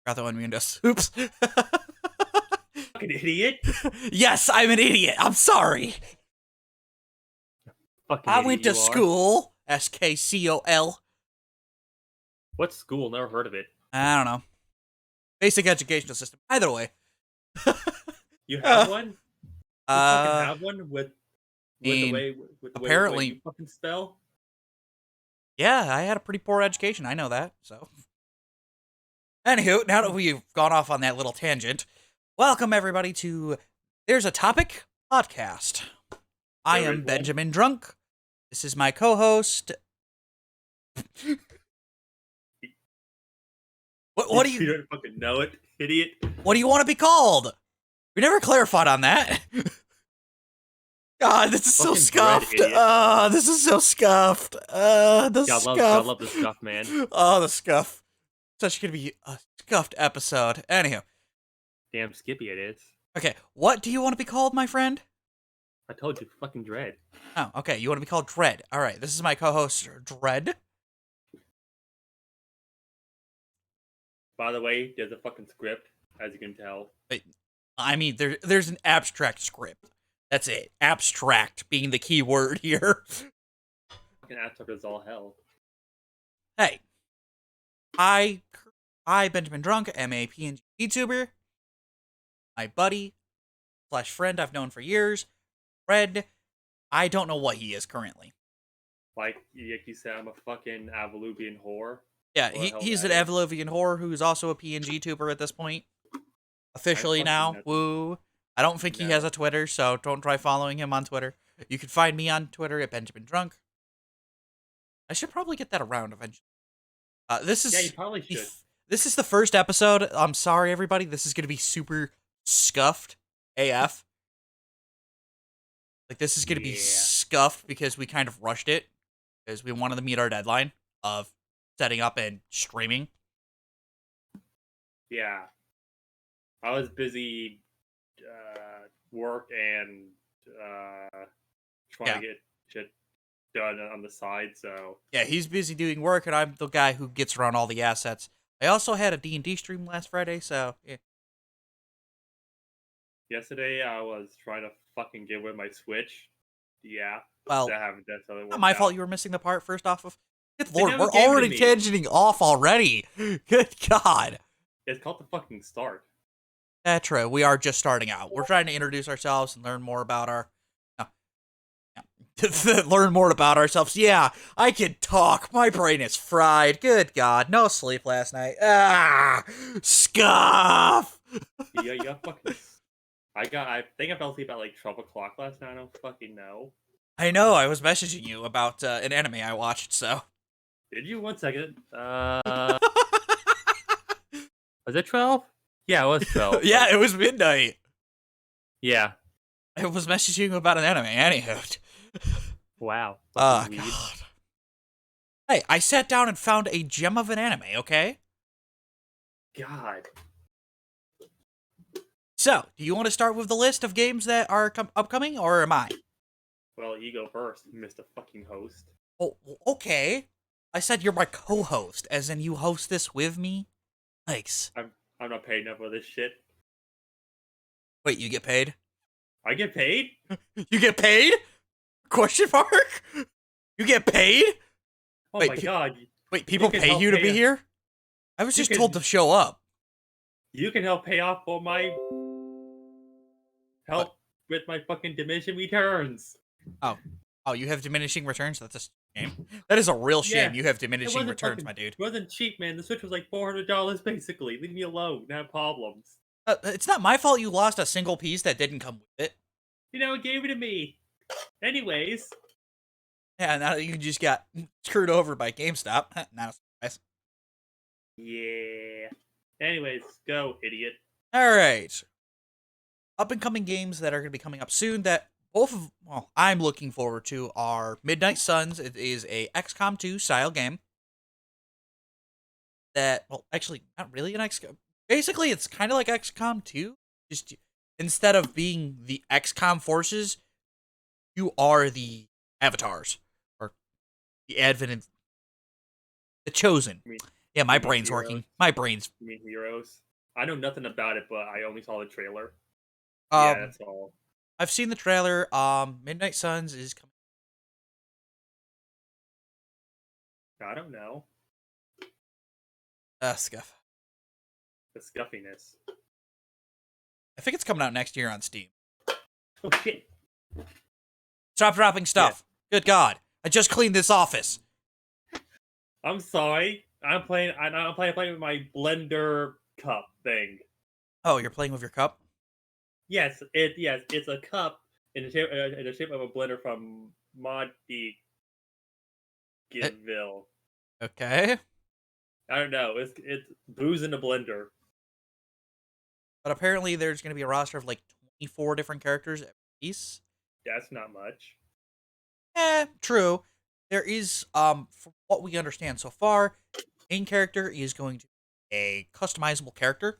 Forgot that one mean does. Oops. Fucking idiot. Yes, I'm an idiot. I'm sorry. Fucking I idiot went to you are. school. SKCOL. What school? Never heard of it. I don't know. Basic educational system. Either way. You have one? You fucking Uh, have one with mean, the way apparently- you fucking spell? yeah, I had a pretty poor education. I know that. So, anywho, now that we've gone off on that little tangent, welcome everybody to There's a Topic podcast. I There am is one. Benjamin Drunk. This is my co-host. What do You you don't fucking know it, idiot. what do you want to be called? We never clarified on that. God, this is so Fucking scuffed. dread, idiot. This is so scuffed. The God scuff. love the stuff, man. Oh, the scuff. Such gonna be a scuffed episode. Anywho, Damn Skippy it is. okay, what do you want to be called, my friend? I told you, fucking dread. Oh, okay, you want to be called Dread. All right, this is my co-host, Dread. By the way, there's a fucking script, as you can tell. I mean, there's an abstract script. That's it. Abstract being the key word here. Fucking abstract is all hell. Hey, I Benjamin Drunk, am a PNG YouTuber. My buddy / friend I've known for years, Red. I don't know what he is currently. Like you said, I'm a fucking Avalubian whore. Yeah, What the hell he's that an is. Avalovian whore who's also a PNG tuber at this point. Officially fucking now, nothing. woo. I don't think he No. has a Twitter, so don't try following him on Twitter. You can find me on Twitter at Benjamin Drunk. I should probably get that around eventually. This is Yeah, you probably the should. this is the first episode. I'm sorry, everybody. This is gonna be super scuffed AF. Like, this is gonna be Yeah. scuffed because we kind of rushed it because we wanted to meet our deadline of setting up and streaming. Yeah. I was busy work and trying Yeah. to get shit done on the side, so Yeah, he's busy doing work, and I'm the guy who gets around all the assets. I also had a D&D stream last Friday, so yeah. yesterday I was trying to fucking get with my Switch. Yeah. Well, That haven't that's how it not worked my out. fault you were missing the part first off of. Good They lord, never we're gave it to already me. tangenting off already. Good God. It's called the fucking start. That's true. We are just starting out. We're trying to introduce ourselves and learn more about our... No. No. Learn more about ourselves. Yeah, I can talk. My brain is fried. Good God. No sleep last night. Ah! Scuff! Yeah, fucking I think I fell asleep at like 12 o'clock last night. I don't fucking know. I know, I was messaging you about an anime I watched, so... Did you? 1 second. Was it 12? Yeah, it was 12. Yeah, it was midnight. Yeah. I was messaging you about an anime, anywho. Wow. Oh, Fucking weed. God. Hey, I sat down and found a gem of an anime, okay? God. So, do you want to start with the list of games that are upcoming, or am I? Well, you go first, Mr. Fucking Host. Oh, okay. I said you're my co-host, as in you host this with me? Thanks. I'm not paid enough for this shit. Wait, you get paid? I get paid? You get paid? Question mark? You get paid? Oh Wait, my god. Wait, people can pay help you to pay be us. here? I was You just can- told to show up. You can help pay off all my help with my fucking diminishing returns. Oh, you have diminishing returns? That's a shame. That is a real shame. Yeah, You have diminishing wasn't returns, fucking- my dude. It wasn't cheap, man. The Switch was like $400 basically. Leave me alone. I have problems. It's not my fault you lost a single piece that didn't come with it. You know, it gave it to me. Anyways, Yeah, now you just got screwed over by GameStop. Not a surprise. yeah. Anyways, go, idiot. All right. Up and coming games that are going to be coming up soon that I'm looking forward to are Midnight Suns. It is a XCOM 2 style game. Actually, not really an XCOM. Basically, it's kind of like XCOM 2. Just instead of being the XCOM forces, you are the avatars. Or the Advent, the Chosen. I mean, Yeah, my You mean brain's Heroes? working. My brain's. You mean Heroes? I know nothing about it, but I only saw the trailer. Yeah, Um, that's all. I've seen the trailer. Midnight Suns is coming. I don't know. Scuff. The scuffiness. I think it's coming out next year on Steam. Oh shit. Stop dropping Yeah. stuff. Good God. I just cleaned this office. I'm sorry. I'm playing with my blender cup thing. Oh, you're playing with your cup? Yes, it's a cup in the shape of a blender from Monty Eh, Giville. okay. I don't know. It's booze in a blender. But apparently there's going to be a roster of like 24 different characters at piece. That's not much. True. There is, from what we understand so far, main character is going to be a customizable character.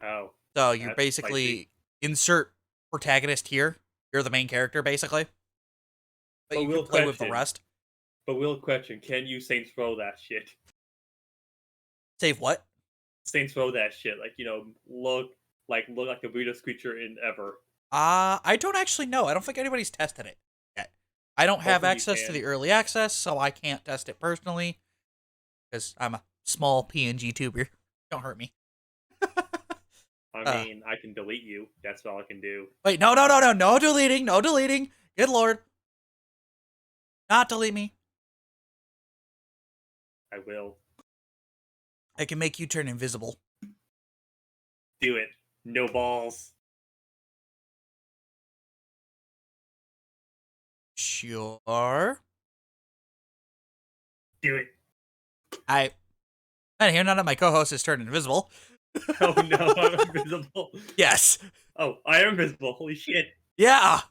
Oh, So you that's spicy. basically insert protagonist here. You're the main character, basically. But But you can we'll play with the question. rest. But we'll question. Can you Saints Row that shit? Save what? Saints Row that shit. Like look like the weirdest creature in ever. I don't actually know. I don't think anybody's tested it yet. I don't have Hopefully you access to can. the early access, so I can't test it personally. Because I'm a small PNG tuber. Don't hurt me. I uh, mean, I can delete you. That's all I can do. Wait, no deleting, no deleting. Good lord. Not delete me. I will I can make you turn invisible. do it. No balls. Sure. Do it. I here none of my co-hosts has turned invisible. Oh no, I'm invisible. Yes. Oh, I am invisible. Holy shit. Yeah.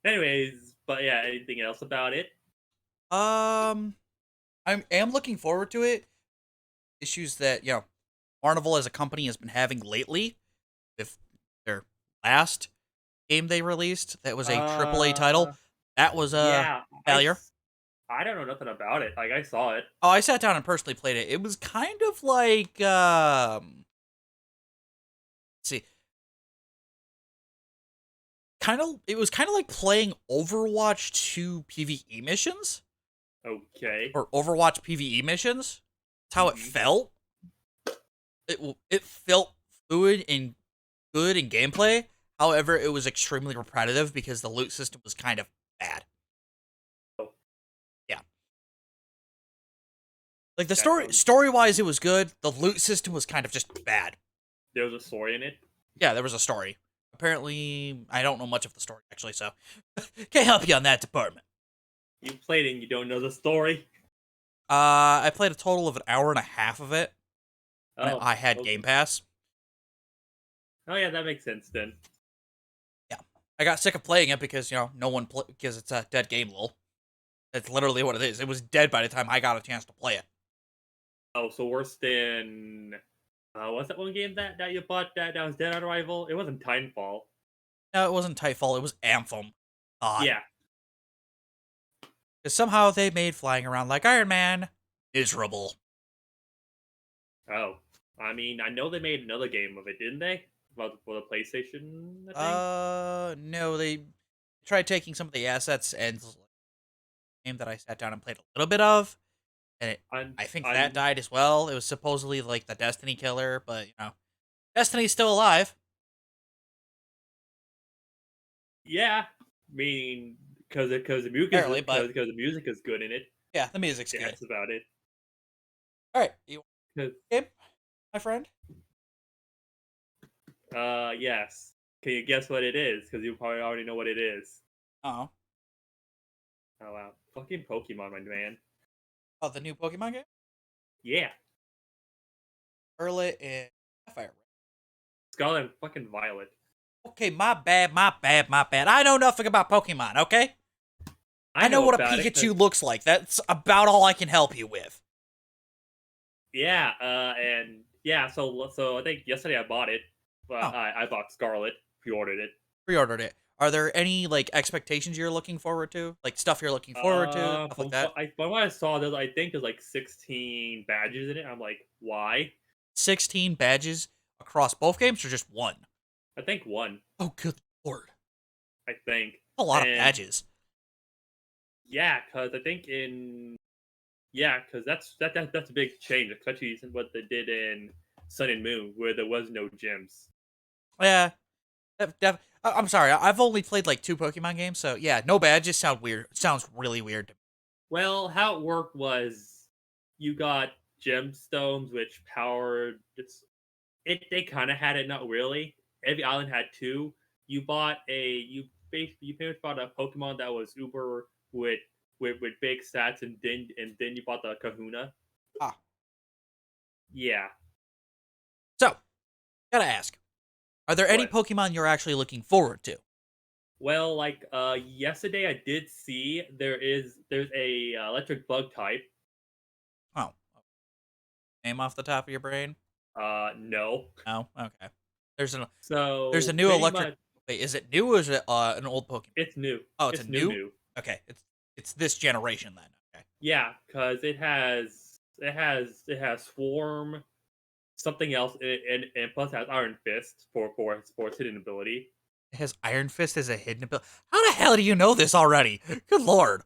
Anyways, but yeah, anything else about it? um I am looking forward to it. Issues that, Marvel as a company has been having lately with their last game they released that was a AAA title. Uh, That was a yeah, failure. I don't know nothing about it. Like I saw it. Oh, I sat down and personally played it. It was kind of like let's see. It was kind of like playing Overwatch 2 PvE missions Okay. or Overwatch PvE missions. That's how it hmm felt. It felt fluid and good in gameplay. However, it was extremely repetitive because the loot system was kind of bad. Oh, Yeah. Like the that sounds. story-wise it was good. The loot system was kind of just bad. There was a story in it. Yeah, there was a story. Apparently, I don't know much of the story actually, so can't help you on that department. You played it and you don't know the story. I played a total of an hour and a half of it when Oh, I had okay. Game Pass. Oh yeah, that makes sense then. Yeah, I got sick of playing it because no one because it's a dead game. Lol. That's literally what it is. It was dead by the time I got a chance to play it. Oh, so worse than what's that one game that you bought that was dead on arrival? It wasn't Titanfall. No, it wasn't Titanfall. It was Anthem. God, Yeah. because somehow they made flying around like Iron Man miserable. Oh, I mean, I know they made another game of it, didn't they? About for the PlayStation, I think. No, they tried taking some of the assets and game that I sat down and played a little bit of, and I'm, I think that I'm, died as well. It was supposedly like the Destiny killer, but Destiny's still alive. yeah. I mean, because the music is Apparently, but because the music is good in it. yeah, the music's Yeah, good. that's about it. All right, you 'Cause, game, my friend? yes. Can you guess what it is? Because you probably already know what it is. Oh, Oh wow, fucking Pokemon, my man. oh, the new Pokemon game, Yeah, Scarlet and Sapphire. Scarlet and fucking Violet. Okay, my bad, my bad, my bad. I know nothing about Pokemon. Okay, I I know know what a about it. 'Cause Pikachu looks like. That's about all I can help you with. yeah, and yeah, so I think yesterday I bought it. Well, Oh, I bought Scarlet, pre-ordered it. pre-ordered it. Are there any like expectations you're looking forward to? Like stuff you're looking forward to, stuff like that? From what I saw, I think there's like 16 badges in it. I'm like, why? 16 badges across both games or just one? I think one. Oh, good lord. I think, A lot of and badges. yeah, because I think in because that's a big change, especially since what they did in Sun and Moon, where there was no gyms. Yeah. I'm sorry. I've only played like 2 Pokemon games, so yeah, no badges sound weird. Sounds really weird to me. Well, how it worked was you got gemstones, which powered it. They kind of had it, not really. Every island had two. You pretty much bought a Pokemon that was Uber with big stats, and then you bought the Kahuna. Ah. Yeah. So, gotta ask. Are there any What? Pokemon you're actually looking forward to? Well, like yesterday, I did see there's a electric bug type. Oh, name off the top of your brain? No. No? Okay. There's an there's a So new pretty electric. much, Wait, is it new or is it an old Pokemon? it's new. Oh, it's a It's new, new? new. Okay, it's this generation then. Okay. Yeah, because it has Swarm, something else, and plus it has Iron Fist for its hidden ability. It has Iron Fist as a hidden ability. How the hell do you know this already? Good lord.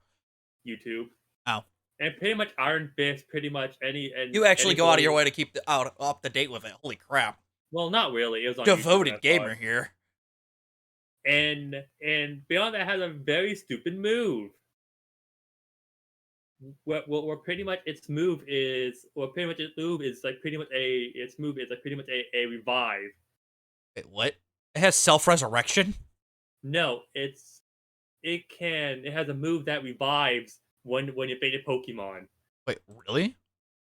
YouTube. Oh. And pretty much Iron Fist, pretty much You actually any go out of your ability. way to keep out up to date with it. Holy crap. Well, not really. It was on YouTube when I Devoted saw gamer it. here. And beyond that, it has a very stupid move. What pretty much its move is like pretty much a revive. Wait, what? It has self-resurrection? No, it has a move that revives when you bait a Pokemon. Wait, really?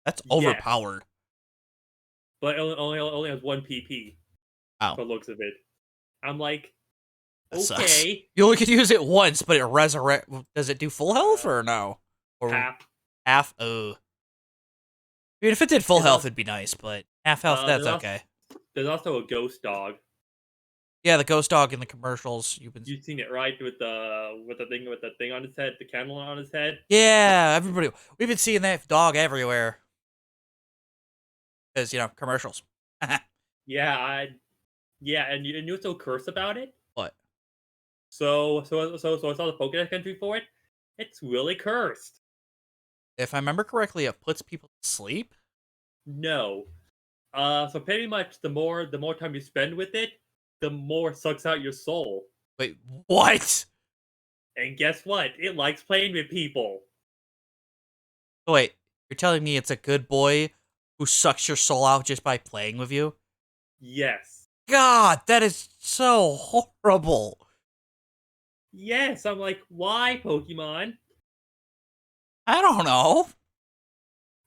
That's Yes, overpowered. but it only has one PP. Oh, For the looks of it, I'm like, that sucks. okay, You only can use it once, but it resurrect. Does it do full health or no? Or half. half? Oh. I mean, if it did full There's health, also it'd be nice, but half health, that's okay. there's also a ghost dog. Yeah, the ghost dog in the commercials. You've been. You've seen it, right? With the thing on his head, the candle on his head. Yeah, everybody. We've been seeing that dog everywhere. Because, commercials. Yeah, and you're so cursed about it. What? So I saw the Pokédex entry for it. It's really cursed. If I remember correctly, it puts people to sleep? No. So pretty much the more time you spend with it, the more it sucks out your soul. Wait, what? And guess what? It likes playing with people. Oh, wait, you're telling me it's a good boy who sucks your soul out just by playing with you? Yes. God, that is so horrible. Yes, I'm like, why, Pokemon? I don't know.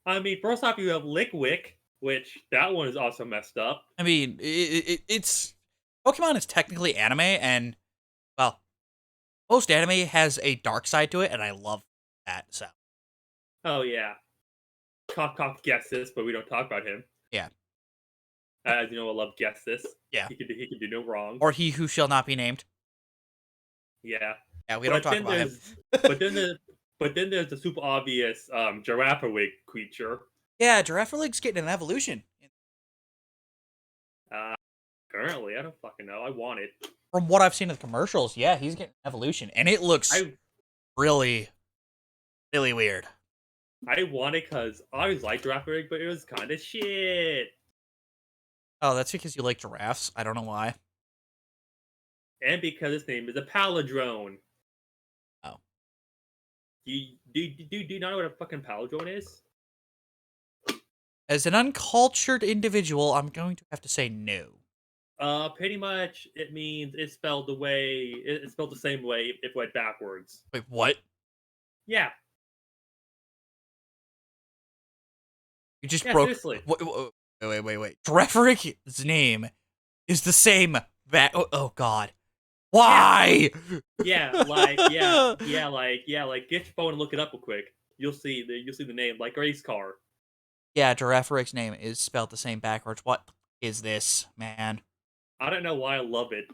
I mean, first off, you have Lickwick, which that one is also messed up. I mean, it's Pokemon is technically anime, and well, most anime has a dark side to it, and I love that. So Oh yeah. Cock guess this, but we don't talk about him. yeah, As you know, I love guess this. yeah. He can do no wrong. Or he who shall not be named. Yeah. Yeah, we don't But talk then about him. there's but then there's the super obvious Giraffawig creature. Yeah, Giraffaleague's getting an evolution. Uh Currently, I don't fucking know. I want it. From what I've seen in the commercials, yeah, he's getting an evolution, and it looks I really, really weird. I want it because I always liked Giraffawig, but it was kind of shit. Oh, that's because you like giraffes. I don't know why. And because his name is a palindrome. Oh. Do you not know what a fucking palindrome is? As an uncultured individual, I'm going to have to say no. Pretty much it means it's spelled the same way if it went backwards. Wait, what? Yeah, You just yeah, broke. seriously. Wait. Drefric's name is the same. Oh God. Why? Get your phone and look it up real quick. You'll see the name, like race car. Yeah, Drefric's name is spelled the same backwards. What is this, man? I don't know why I love it.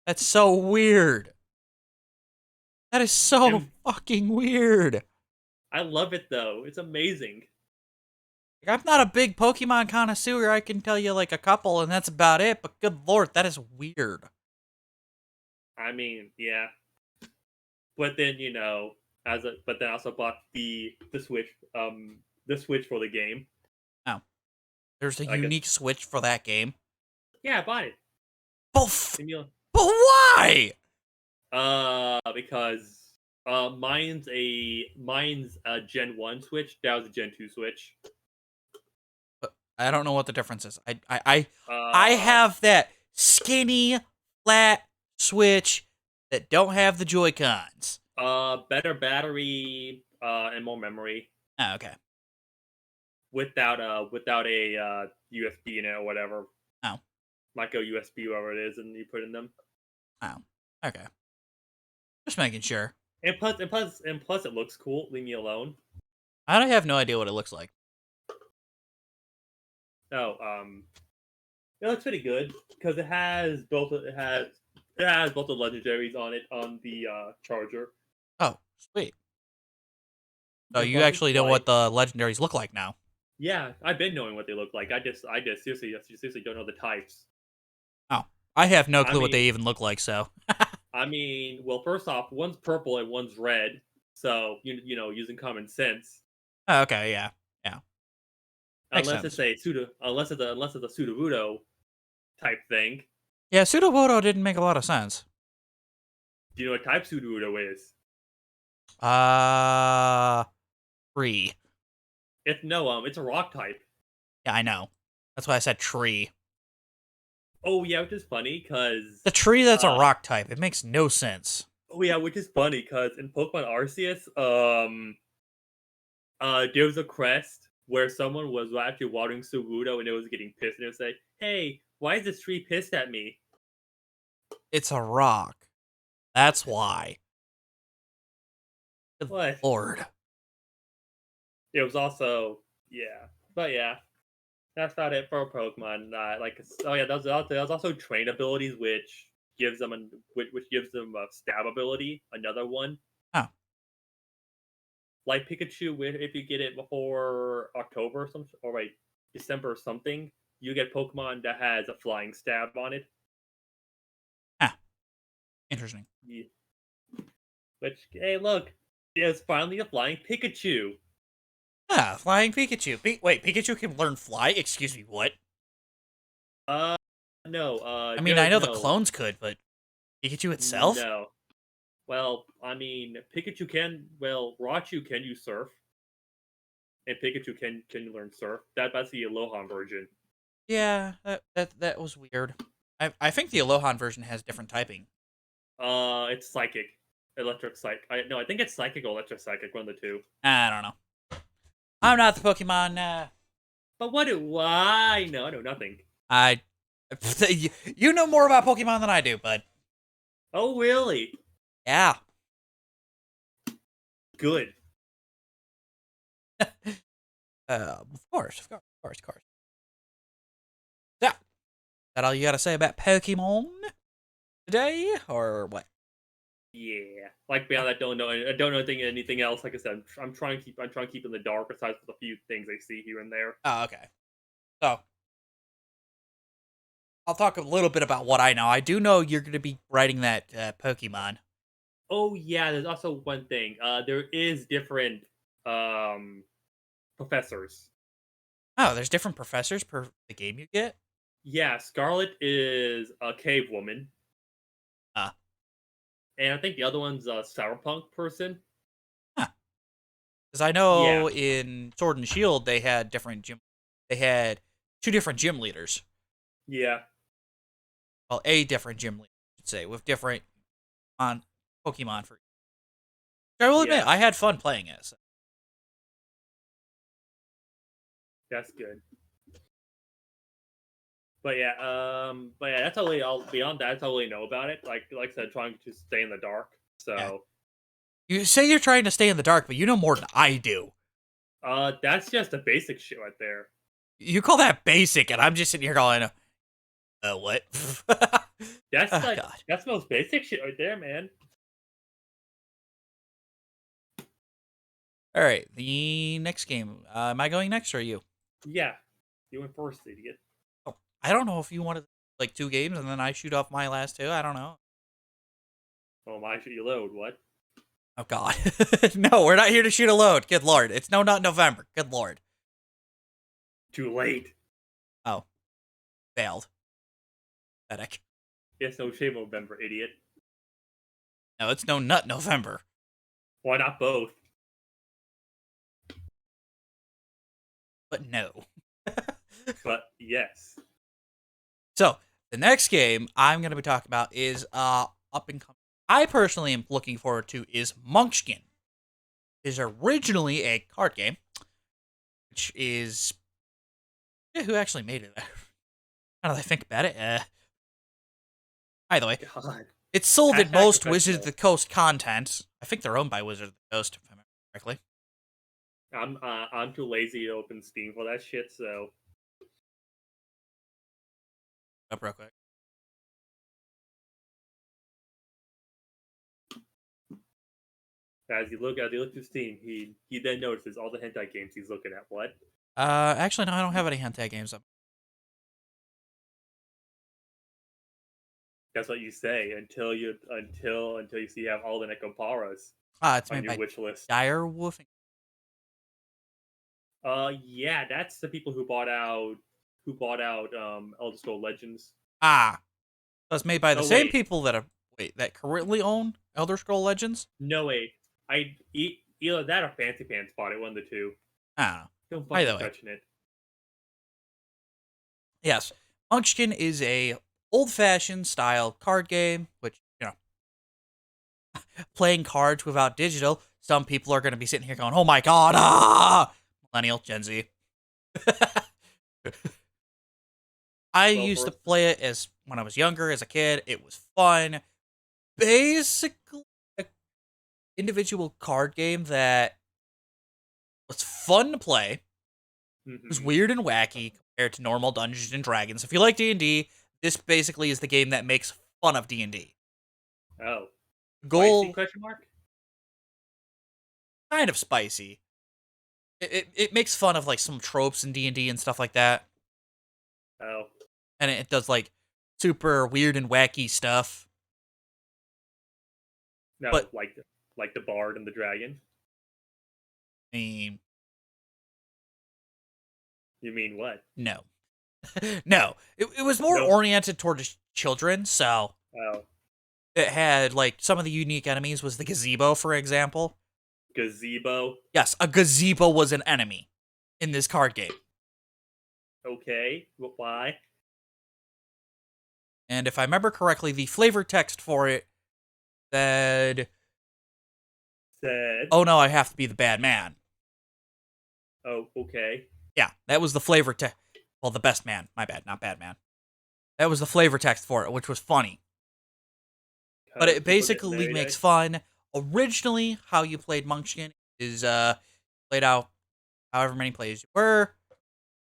That's so weird. That is so And fucking weird. I love it though. It's amazing. Like, I'm not a big Pokemon connoisseur. I can tell you like a couple, and that's about it. But good lord, that is weird. I mean, yeah. But then but then I also bought the Switch for the game. Oh, there's a I guess unique Switch for that game. yeah, I bought it. But, Leave me alone. but why? Because mine's a Gen 1 Switch. That was a Gen 2 Switch. I don't know what the difference is. I Um, have that skinny, flat Switch that don't have the Joy Cons. better battery, and more memory Oh, okay. without a USB in it or whatever, Oh, like a USB, whatever it is, and you put in them. oh, okay. Just making sure. And plus, it looks cool. Leave me alone. I have no idea what it looks like. No, it looks pretty good because it has both the legendaries on it on the charger. Oh, sweet. So The you buttons actually know what like the legendaries look like now. yeah, I've been knowing what they look like. I just seriously don't know the types. Oh, I have no I clue what they mean, even look like. So, well, first off, one's purple and one's red. So using common sense, oh, okay, yeah, yeah, makes unless it's sense. a pseudo, unless it's a Sudowoodo type thing. Yeah, Sudowoodo didn't make a lot of sense. Do you know what type Sudowoodo is? Uh, tree. If no, it's a rock type. Yeah, I know. That's why I said tree. Oh yeah, which is funny because The tree that's a uh rock type. It makes no sense. oh yeah, which is funny because in Pokemon Arceus, there was a crest where someone was actually watering Sudowoodo and it was getting pissed and it was like, "Hey, why is this tree pissed at me?" It's a rock. That's why. Good What? lord. It was also yeah, but yeah, that's about it for Pokemon. Oh yeah, there's also train abilities which gives them a stab ability. Another one Oh, like Pikachu, if you get it before October or like December or something, you get Pokemon that has a flying stab on it. ah, interesting. Yeah. Which hey, look, there's finally a flying Pikachu. Ah, flying Pikachu. Wait, Pikachu can learn fly? Excuse me, what? Uh, no, I mean, I there's know the no, clones could, but Pikachu itself? no. Well, I mean, Raichu can use Surf, and Pikachu can learn Surf. That's the Alolan version. Yeah, that was weird. I think the Alohan version has different typing. It's Psychic, Electric Psychic. No, I think it's Psychic or Electric Psychic, one of the two. I don't know. I'm not the Pokemon. But what do I know? I know nothing. I, you know more about Pokemon than I do, but Oh, really? yeah. Good. Of course, of course, of course, of course. Yeah. That all you got to say about Pokemon today, or what? Yeah. Like beyond that, I don't know anything else. Like I said, I'm trying to keep in the dark. Besides the few things I see here and there. Oh, okay. So I'll talk a little bit about what I know. I do know you're going to be writing that Pokemon. Oh yeah, there's also one thing. There is different um professors. Oh, there's different professors per the game you get. Yeah, Scarlet is a cave woman, Uh, and I think the other one's a cyberpunk person. Because I Yeah, know in Sword and Shield they had different gym. They had two different gym leaders. yeah, Well, a different gym leader, I should say, with different on Pokemon for. I will admit, yeah. I had fun playing it. So. That's good. But yeah, that's all beyond that, that's all we know about it. Like I said, trying to stay in the dark. Yeah, So you say you're trying to stay in the dark, but you know more than I do. that's just the basic shit right there. You call that basic, and I'm just sitting here going, what? That's Oh like God. that's the most basic shit right there, man. All right, the next game. Am I going next or are you? Yeah, you went first, idiot. Oh, I don't know if you wanted like two games and then I shoot off my last two. I don't know. Oh my, should you load? What? Oh God. No, we're not here to shoot a load. Good Lord. It's no, not November. Good Lord. Too late. Oh, failed. Pathetic. It's no shame November, idiot. No, it's no nut November. Why not both? But no. But yes. So the next game I'm gonna be talking about is up and coming. I personally am looking forward to is Munchkin. It is originally a card game, which is who actually made it? Now that I think about it, either way, God. it's sold in Hashtag most Wizard of professional. the Coast content. I think they're owned by Wizard of the Coast, if I remember correctly. I'm too lazy to open Steam for that shit, so Up real quick. as you look through Steam, he then notices all the hentai games he's looking at. What? Actually, no, I don't have any hentai games up. That's what you say until you see you have all the Nekoparas It's on made your by wish list. Direwolf. Yeah, that's the people who bought out Elder Scrolls Legends. So it's made by the Oh same wait, people that currently own Elder Scroll Legends. no wait, either that or Fancy Pants bought it. One of the two. I don't know. Don't Either fucking way, touching it. yes, Munchkin is a old-fashioned style card game, which playing cards without digital. Some people are going to be sitting here going, "Oh my God, Millennial, Gen Z." I Well, used to first, play it as when I was younger, as a kid. It was fun. Basically, an individual card game that was fun to play. It was mm-hmm. weird and wacky compared to normal Dungeons and Dragons. If you like D&D, this basically is the game that makes fun of D&D. Oh, spicy Goal, question mark? kind of spicy. It makes fun of like some tropes in D&D and stuff like that. Oh, And it does like super weird and wacky stuff. no, But like the bard and the dragon. I mean, You mean what? no. No. It was more No. oriented towards children, so Oh, it had like some of the unique enemies was the gazebo, for example. gazebo. Yes, a gazebo was an enemy in this card game. Okay, why? And if I remember correctly, the flavor text for it said, Said. "Oh no, I have to be the bad man." Oh, okay. Yeah, that was the flavor text. Well, the best man. My bad, not bad man. That was the flavor text for it, which was funny. But it People get basically married. makes fun. Originally, how you played Munchkin is played out however many plays you were,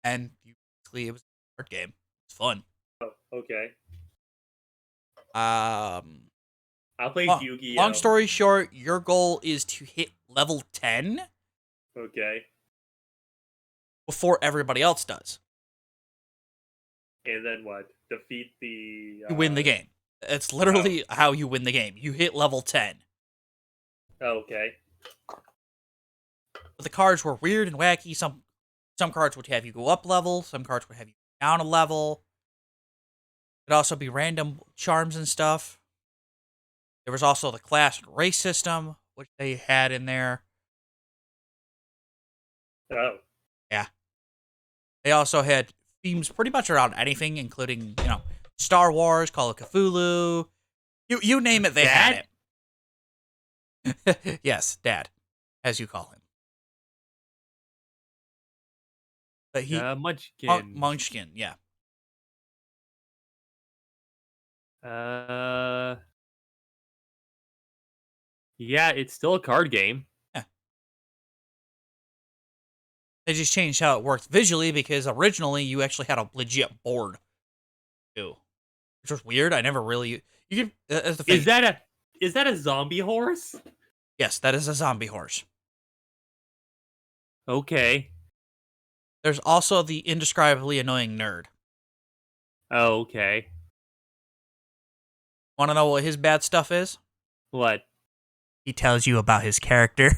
and basically it was a card game. It's fun. Oh, okay. Um, I played long, long Yu-Gi-Oh. story short, your goal is to hit level 10 Okay, before everybody else does. and then what? Defeat the. You win the game. It's Oh, literally how you win the game. You hit level 10. okay. But the cards were weird and wacky. Some cards would have you go up level, some cards would have you go down a level. It'd also be random charms and stuff. There was also the class and race system, which they had in there. Oh, Yeah. They also had themes pretty much around anything, including, Star Wars, Call of Cthulhu. You name it, they had it. Yes, Dad, as you call him. But Munchkin. Munchkin, yeah. Uh, yeah, it's still a card game. Yeah. They just changed how it worked visually because originally you actually had a legit board too. which was weird. I never really you can as the Is thing. that a zombie horse? Yes, that is a zombie horse. Okay. There's also the indescribably annoying nerd. Oh, okay. Want to know what his bad stuff is? What? He tells you about his character.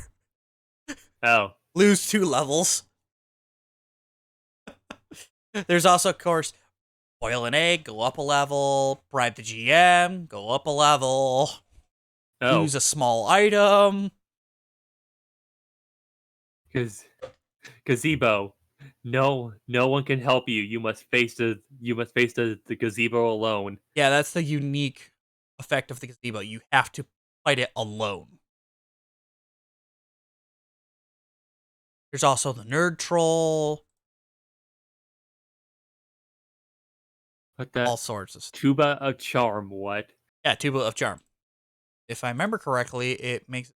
Oh. Lose 2 levels. There's also, of course, boil an egg, go up a level. Bribe the GM, go up a level. Oh. Lose a small item. Because gazebo. No one can help you. You must face the gazebo alone. Yeah, that's the unique effect of the gazebo. You have to fight it alone. There's also the nerd troll. What the All sorts of stuff. tuba of charm? What? Yeah, Tuba of Charm. If I remember correctly, it makes.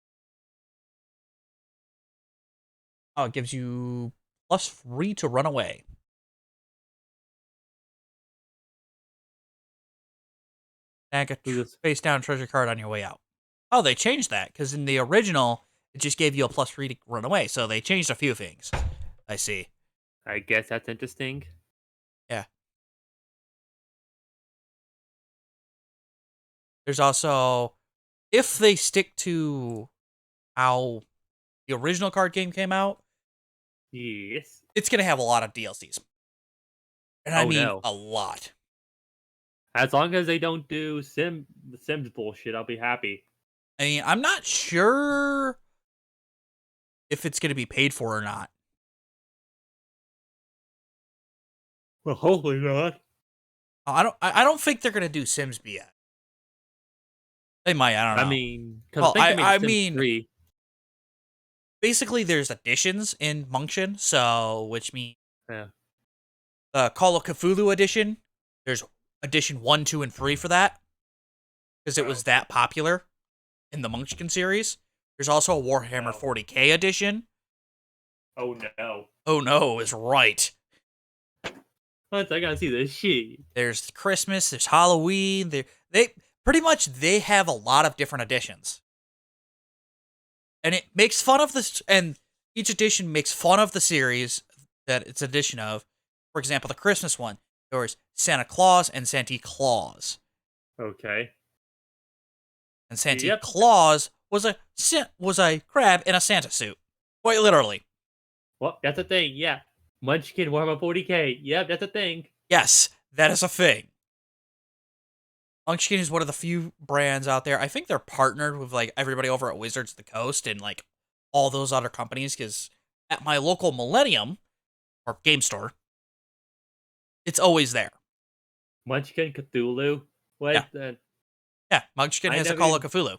Oh, it gives you +3 to run away. And a Who's this? face down treasure card on your way out. Oh, they changed that because in the original, it just gave you a +3 to run away. So they changed a few things. I see. I guess that's interesting. Yeah. There's also, if they stick to how the original card game came out, Yes. it's going to have a lot of DLCs. And I Oh mean no. a lot. As long as they don't do the Sims bullshit, I'll be happy. I mean, I'm not sure if it's going to be paid for or not. Well, hopefully not. I don't think they're going to do Sims yet. They might, I don't I know. mean, because I Well, think they made I Sims mean, 3. basically there's additions in Munction, so which means Yeah. Call of Cthulhu edition. There's edition 1, 2, and 3 for that because it was that popular in the Munchkin series. There's also a Warhammer 40k edition. Oh no. Oh no, is right. What? I gotta see this shit. There's Christmas. There's Halloween. They pretty much they have a lot of different editions, and it makes fun of this. And each edition makes fun of the series that it's edition of. For example, the Christmas one, there was Santa Claus and Santa Claus. Okay. And Santa Yep. Claus was a crab in a Santa suit, quite literally. Well, that's a thing. Yeah. Munchkin Warhammer 40k. Yep, that's a thing. Yes, that is a thing. Munchkin is one of the few brands out there. I think they're partnered with like everybody over at Wizards of the Coast and like all those other companies. Because at my local Millennium or game store, it's always there. Munchkin Cthulhu. What? Yeah. Yeah, Munchkin I has a never Call of even- Cthulhu.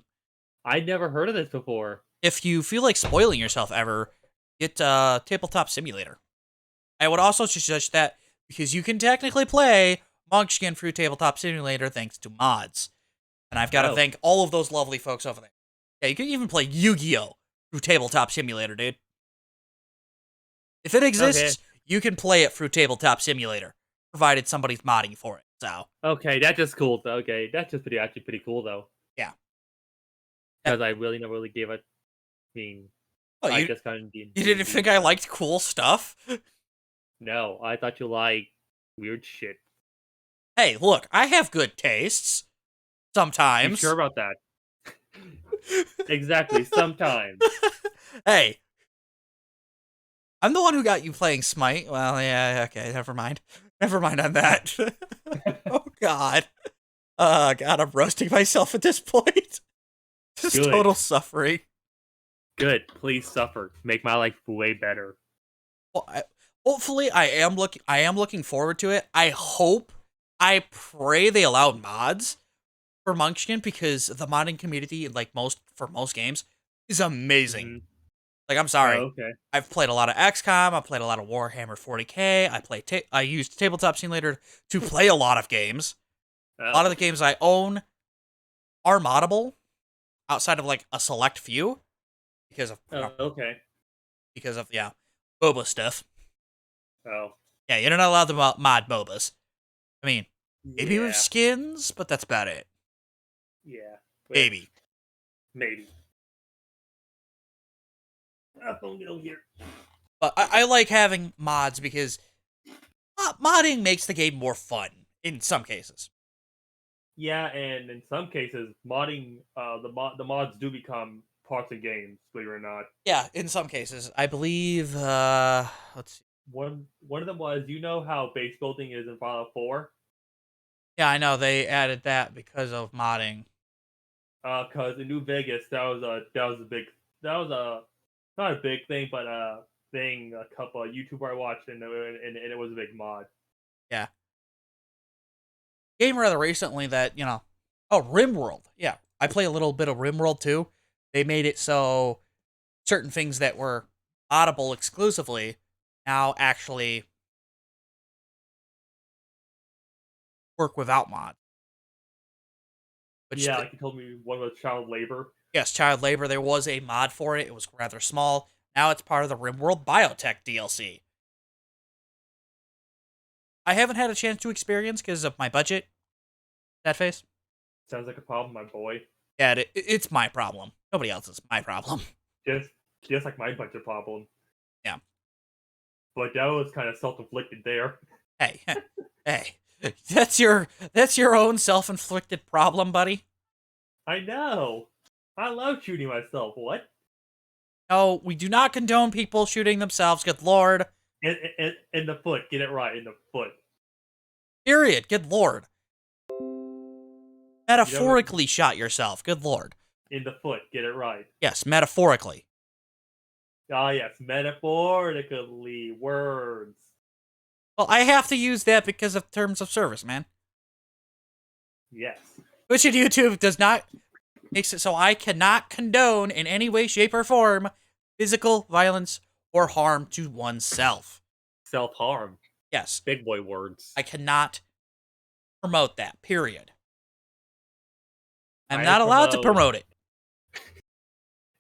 I never heard of this before. If you feel like spoiling yourself ever, get Tabletop Simulator. I would also suggest that because you can technically play Munchkin through Tabletop Simulator thanks to mods. And I've got to Oh. thank all of those lovely folks over there. Yeah, you can even play Yu-Gi-Oh! Through Tabletop Simulator, dude. If it exists, you can play it through Tabletop Simulator, provided somebody's modding for it. So, Okay, that's just cool. Okay, that's just actually pretty cool though. yeah. Because I really never really gave a. I mean, Oh, I you just kind of. You didn't think I liked cool stuff? No, I thought you like weird shit. Hey, look, I have good tastes. You Sometimes. sure about that? Exactly. Sometimes. Hey, I'm the one who got you playing Smite. Well, yeah, okay, never mind. Never mind on that. Oh, God. God, I'm roasting myself at this point. Just Good. total suffering. Good. Please suffer. Make my life way better. Well, hopefully, I am looking forward to it. I pray they allow mods for Munchkin because the modding community, like for most games, is amazing. Mhm. Like, I'm sorry. Oh, okay. I've played a lot of XCOM. I've played a lot of Warhammer 40k. I used Tabletop Simulator to play a lot of games. A lot of the games I own are moddable, outside of like a select few, because of Okay. MOBA stuff. Oh. Yeah, you're not allowed to mod MOBAs. I mean, Maybe with Yeah, skins, but that's about it. yeah. Maybe. Which maybe. Phone get over here. But I like having mods because modding makes the game more fun in some cases. Yeah, and in some cases, modding the mods do become parts of games, believe it or not. Yeah, in some cases. I believe, let's see. One of them was, you know how base building is in Fallout 4? Yeah, I know they added that because of modding. Cause in New Vegas that was a big that was a not a big thing, but a thing a couple of YouTuber I watched and it was a big mod. Yeah. Game rather recently that, oh, RimWorld. Yeah. I play a little bit of RimWorld too. They made it so certain things that were audible exclusively now actually work without mod. Which, Yeah, like you told me one was child labor. yes, child labor, there was a mod for it. It was rather small. Now it's part of the RimWorld Biotech DLC. I haven't had a chance to experience because of my budget. That face. Sounds like a problem, my boy. Yeah, it's my problem. Nobody else's. My problem. Just just like my budget problem. Yeah. But that was kind of self-inflicted there. Hey, hey. That's your own self-inflicted problem, buddy. I know. I love shooting myself. What? No, we do not condone people shooting themselves. Good lord. In the foot. Get it right. In the foot. Period. Good lord. You know, Metaphorically shot yourself. Good lord. in the foot. Get it right. Yes, metaphorically. Ah, yes, metaphorically words. Well, I have to use that because of terms of service, man. Yes. Which in YouTube does not makes it so I cannot condone in any way, shape, or form physical violence or harm to oneself. Self harm. Yes, Big boy words. I cannot promote that, period. I'm I not allowed to promote promote it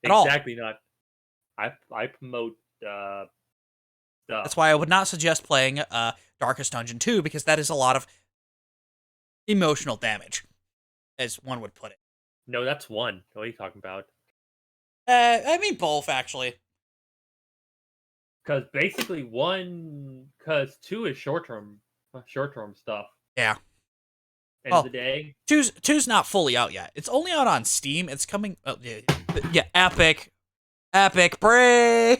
at all. exactly not. I promote stuff. That's why I would not suggest playing Darkest Dungeon 2, because that is a lot of emotional damage, as one would put it. No, that's one. What are you talking about? I mean both, actually. Because basically because two is short term stuff. Yeah. End of Well, the day. two's not fully out yet. It's only out on Steam. It's coming. Oh, yeah, Epic Braid.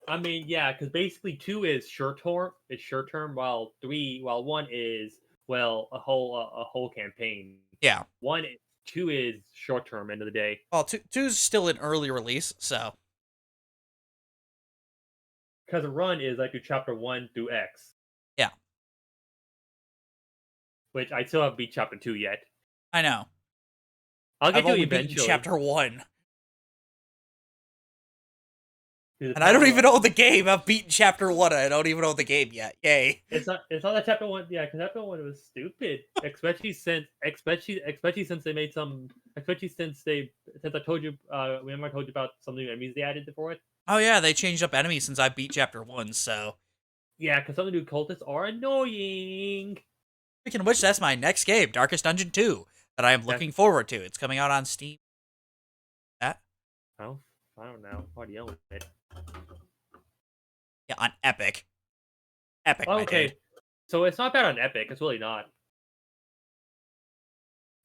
I mean, yeah, because basically two is short term. It's short term, while one is a whole campaign. Yeah. Two is short term. End of the day. Well, two's still an early release, so Because a run is like your chapter 1 through X, yeah, which I still haven't beat chapter 2 yet. I know. I'll I've get to it only beaten eventually. chapter 1. Dude, And I don't even own the game. I've beaten chapter 1 and I don't even own the game yet. Yay. It's not that chapter 1. Yeah, because chapter 1 was stupid. Especially since they made some. Especially since I told you. Remember I told you about some new enemies they added for it. Oh yeah, they changed up enemies since I beat chapter 1, so. Yeah, because some of the new cultists are annoying. Speaking of which, that's my next game, Darkest Dungeon 2, that I am looking forward to. It's coming out on Steam. That? Oh, I don't know. Why do you own it? Yeah, on Epic. Epic, my Okay, dude. so it's not bad on Epic. It's really not.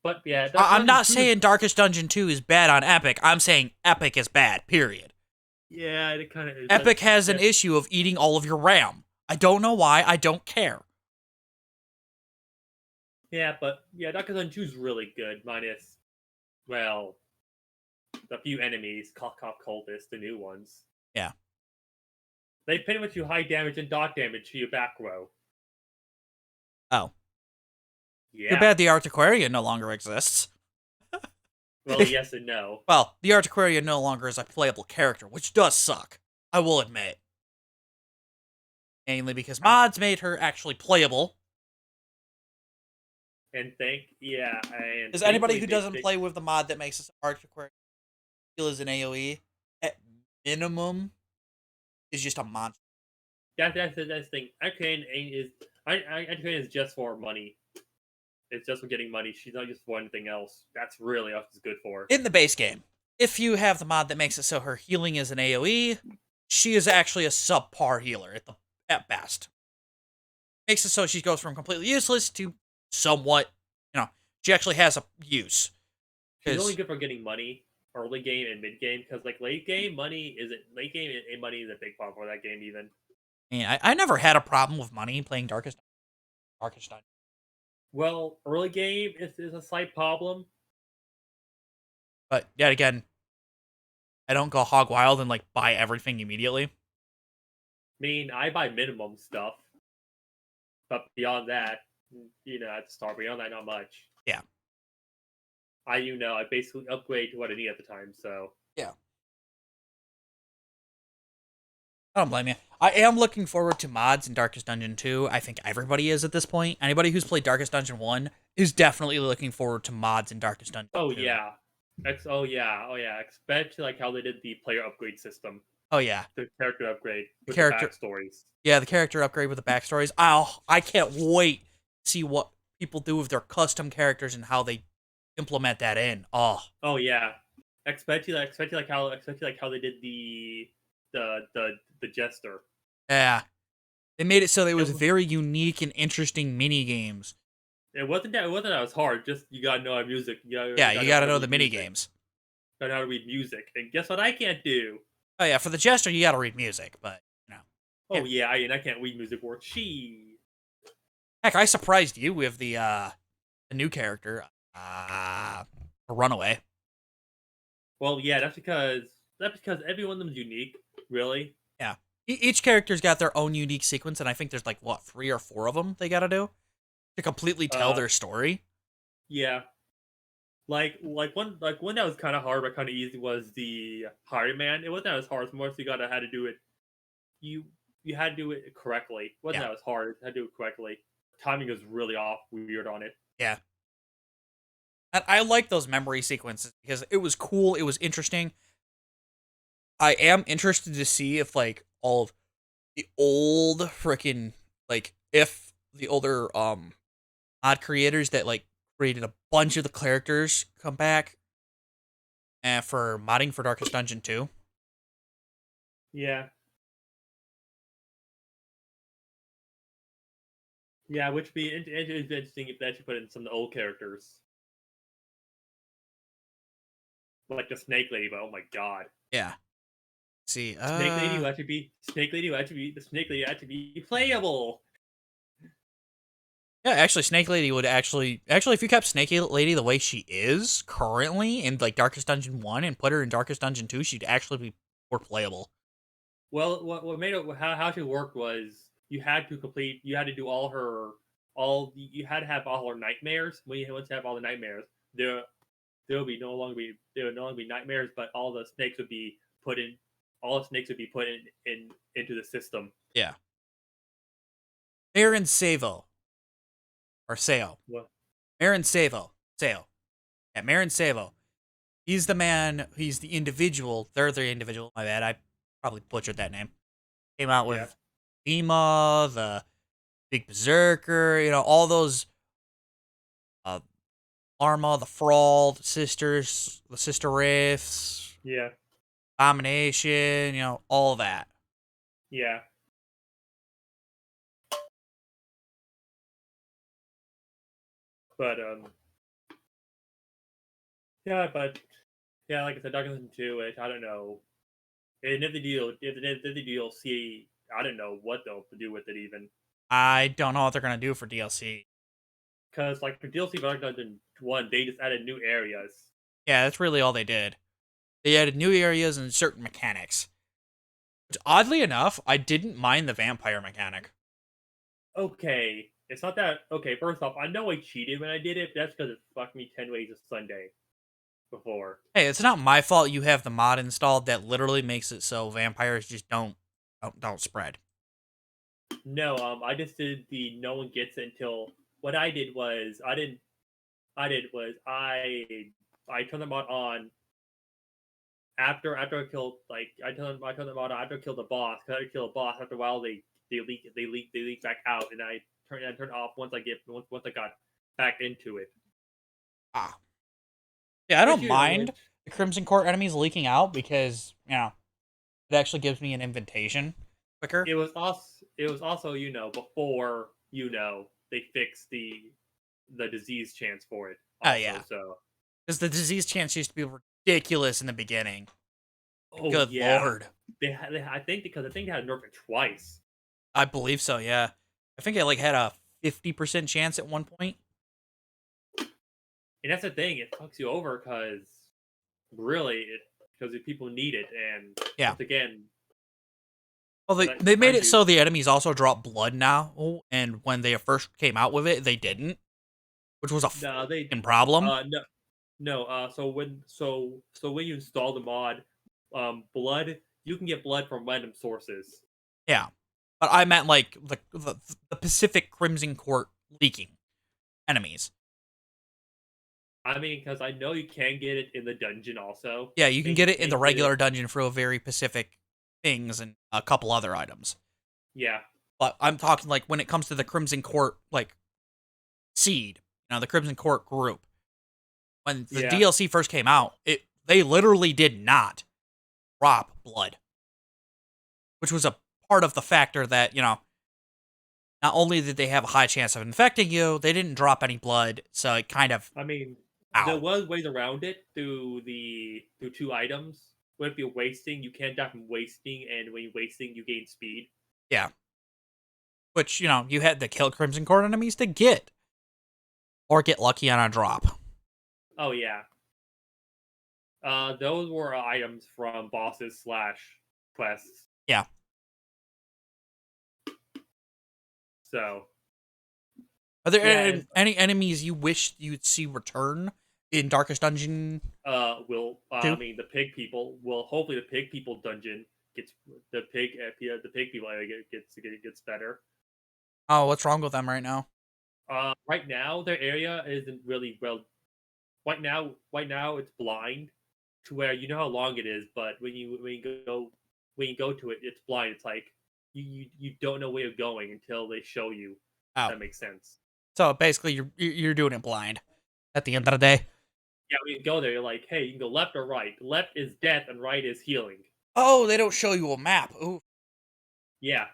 But yeah, I'm not Dungeon 2 saying Darkest Dungeon 2 is bad on Epic. I'm saying Epic is bad, period. Yeah, it kind of is. Epic has an issue of eating all of your RAM. I don't know why. I don't care. Yeah, but yeah, Darkest Dungeon 2 is really good, minus, well, the few enemies, Cop cultists, the new ones. Yeah. They pretty much do high damage and dot damage to your back row. Oh. Yeah. Too bad the Artiquarian no longer exists. Well, yes and no. Well, the Artiquarian no longer is a playable character, which does suck. I will admit. Mainly because mods made her actually playable. And Is anybody who doesn't play with the mod that makes this Artiquarian feel as an AoE, at minimum, is just a monster. That's the thing. Anti-fan is just for money. It's just for getting money. She's not just for anything else. That's really what it's good for. In the base game, if you have the mod that makes it so her healing is an AoE, she is actually a subpar healer at best. Makes it so she goes from completely useless to somewhat, she actually has a use. She's only good for getting money early game and mid game, because like late game money is a big problem for that game even. And I never had a problem with money playing Darkest Dungeon. Well, early game is a slight problem. But yet again, I don't go hog wild and like buy everything immediately. I mean, I buy minimum stuff, but beyond that, at the start, beyond that, not much. Yeah. I basically upgrade to what I need at the time, so. Yeah. I don't blame you. I am looking forward to mods in Darkest Dungeon 2. I think everybody is at this point. Anybody who's played Darkest Dungeon 1 is definitely looking forward to mods in Darkest Dungeon 2. Oh yeah. Oh yeah. Especially like how they did the player upgrade system. Oh yeah. The character upgrade with the backstories. Yeah, the character upgrade with the backstories. I can't wait to see what people do with their custom characters and how they implement that in. Oh. Oh yeah. Especially like how they did the jester. Yeah. They made it so that it was very unique and interesting mini games. It wasn't that was hard. Just you gotta know music. You gotta know the mini games. Gotta know how to read music. And guess what I can't do? Oh yeah, for the jester you gotta read music, but Oh yeah, I can't read music words. Heck, I surprised you with the new character, Runaway. Well, yeah, that's because every one of them is unique, really. Yeah. Each character's got their own unique sequence, and I think there's like, 3 or 4 of them they gotta do to completely tell their story. Yeah. Like one that was kind of hard but kind of easy was the Highwayman. It wasn't as hard. It's more so you had to do it. You had to do it correctly. It wasn't that was hard. You had to do it correctly. Timing was really off, weird on it. Yeah. And I like those memory sequences because it was cool. It was interesting. I am interested to see if like all of the old freaking if the older mod creators that like created a bunch of the characters come back and for modding for Darkest Dungeon 2. Yeah. Yeah, which would be interesting if they actually put in some of the old characters. Like the Snake Lady, but oh my god. Yeah. Let's see, Snake Lady would actually be playable. Yeah, actually, Snake Lady would actually if you kept Snake Lady the way she is currently in like Darkest Dungeon 1 and put her in Darkest Dungeon 2, she'd actually be more playable. Well, what made it how she worked was you had to have all her nightmares. Once you have all the nightmares, there would no longer be nightmares, but all the snakes would be put in into the system. Yeah. Marin Savo. Or Seo. What? Marin Savo. Seo. Yeah, Marin Savo. He's the man, he's the individual. They're the individual. My bad. I probably butchered that name. Came out with Ema, the Big Berserker, all those Arma, the Thrall, the Sisters, the Sister Wraiths. Yeah. Abomination, all that. Yeah. But like I said, Dark Dungeon 2, which I don't know. And if the DLC, I don't know what they'll do with it even. I don't know what they're gonna do for DLC. Because like for DLC for Dark Dungeon 1, they just added new areas. Yeah, that's really all they did. They added new areas and certain mechanics. Which, oddly enough, I didn't mind the vampire mechanic. Okay, it's not that. Okay, first off, I know I cheated when I did it, but that's because it fucked me 10 ways of Sunday before. Hey, it's not my fault you have the mod installed that literally makes it so vampires just don't spread. No, I just did the no one gets it until. What I did was I turned the mod on after I killed I turned the mod on after I killed the boss. Cause I killed a boss after a while they leak back out, and I turned off once I got back into it. Ah. Yeah, I Which don't you know, mind which the Crimson Court enemies leaking out because, it actually gives me an invitation quicker. it was also before they fixed the disease chance for it Oh, also. yeah. So Because the disease chance used to be ridiculous in the beginning. oh Good yeah, lord. I think they had to nerf it twice. I believe so, yeah. I think I like had a 50% chance at one point. And that's the thing; it fucks you over because if people need it, and Yeah. once again, Well, and they made mind it you, so the enemies also drop blood now, and when they first came out with it, they didn't, which was a no, they fucking problem. no no. So when you install the mod, blood you can get blood from random sources. Yeah. But I meant like the Pacific Crimson Court leaking enemies. I mean, because I know you can get it in the dungeon also. Yeah, you can And you get it in the can get it. regular dungeon for a very Pacific things and a couple other items. Yeah. But I'm talking like when it comes to the Crimson Court like seed, the Crimson Court group. When the Yeah. DLC first came out, they literally did not drop blood, which was a part of the factor that, not only did they have a high chance of infecting you, they didn't drop any blood, so it kind of I mean, there ow. was ways around it through two items. What if you're wasting? You can't die from wasting, and when you're wasting, you gain speed. Yeah. Which, you had to kill Crimson Court enemies to get. Or get lucky on a drop. Oh yeah. Those were items from bosses slash quests. Yeah. So Are there yeah, and any enemies you wish you'd see return in Darkest Dungeon will I 2? mean the pig people will hopefully the pig people dungeon gets the pig people area gets better. Oh, what's wrong with them right now? Right now their area isn't really well. Right now it's blind to where you know how long it is, but when you go to it, it's blind. It's like you don't know where you're going until they show you. Oh. That makes sense. So basically you're doing it blind at the end of the day. Yeah, when you go there, you're like, hey, you can go left or right. Left is death, and right is healing. Oh, they don't show you a map. Ooh. Yeah,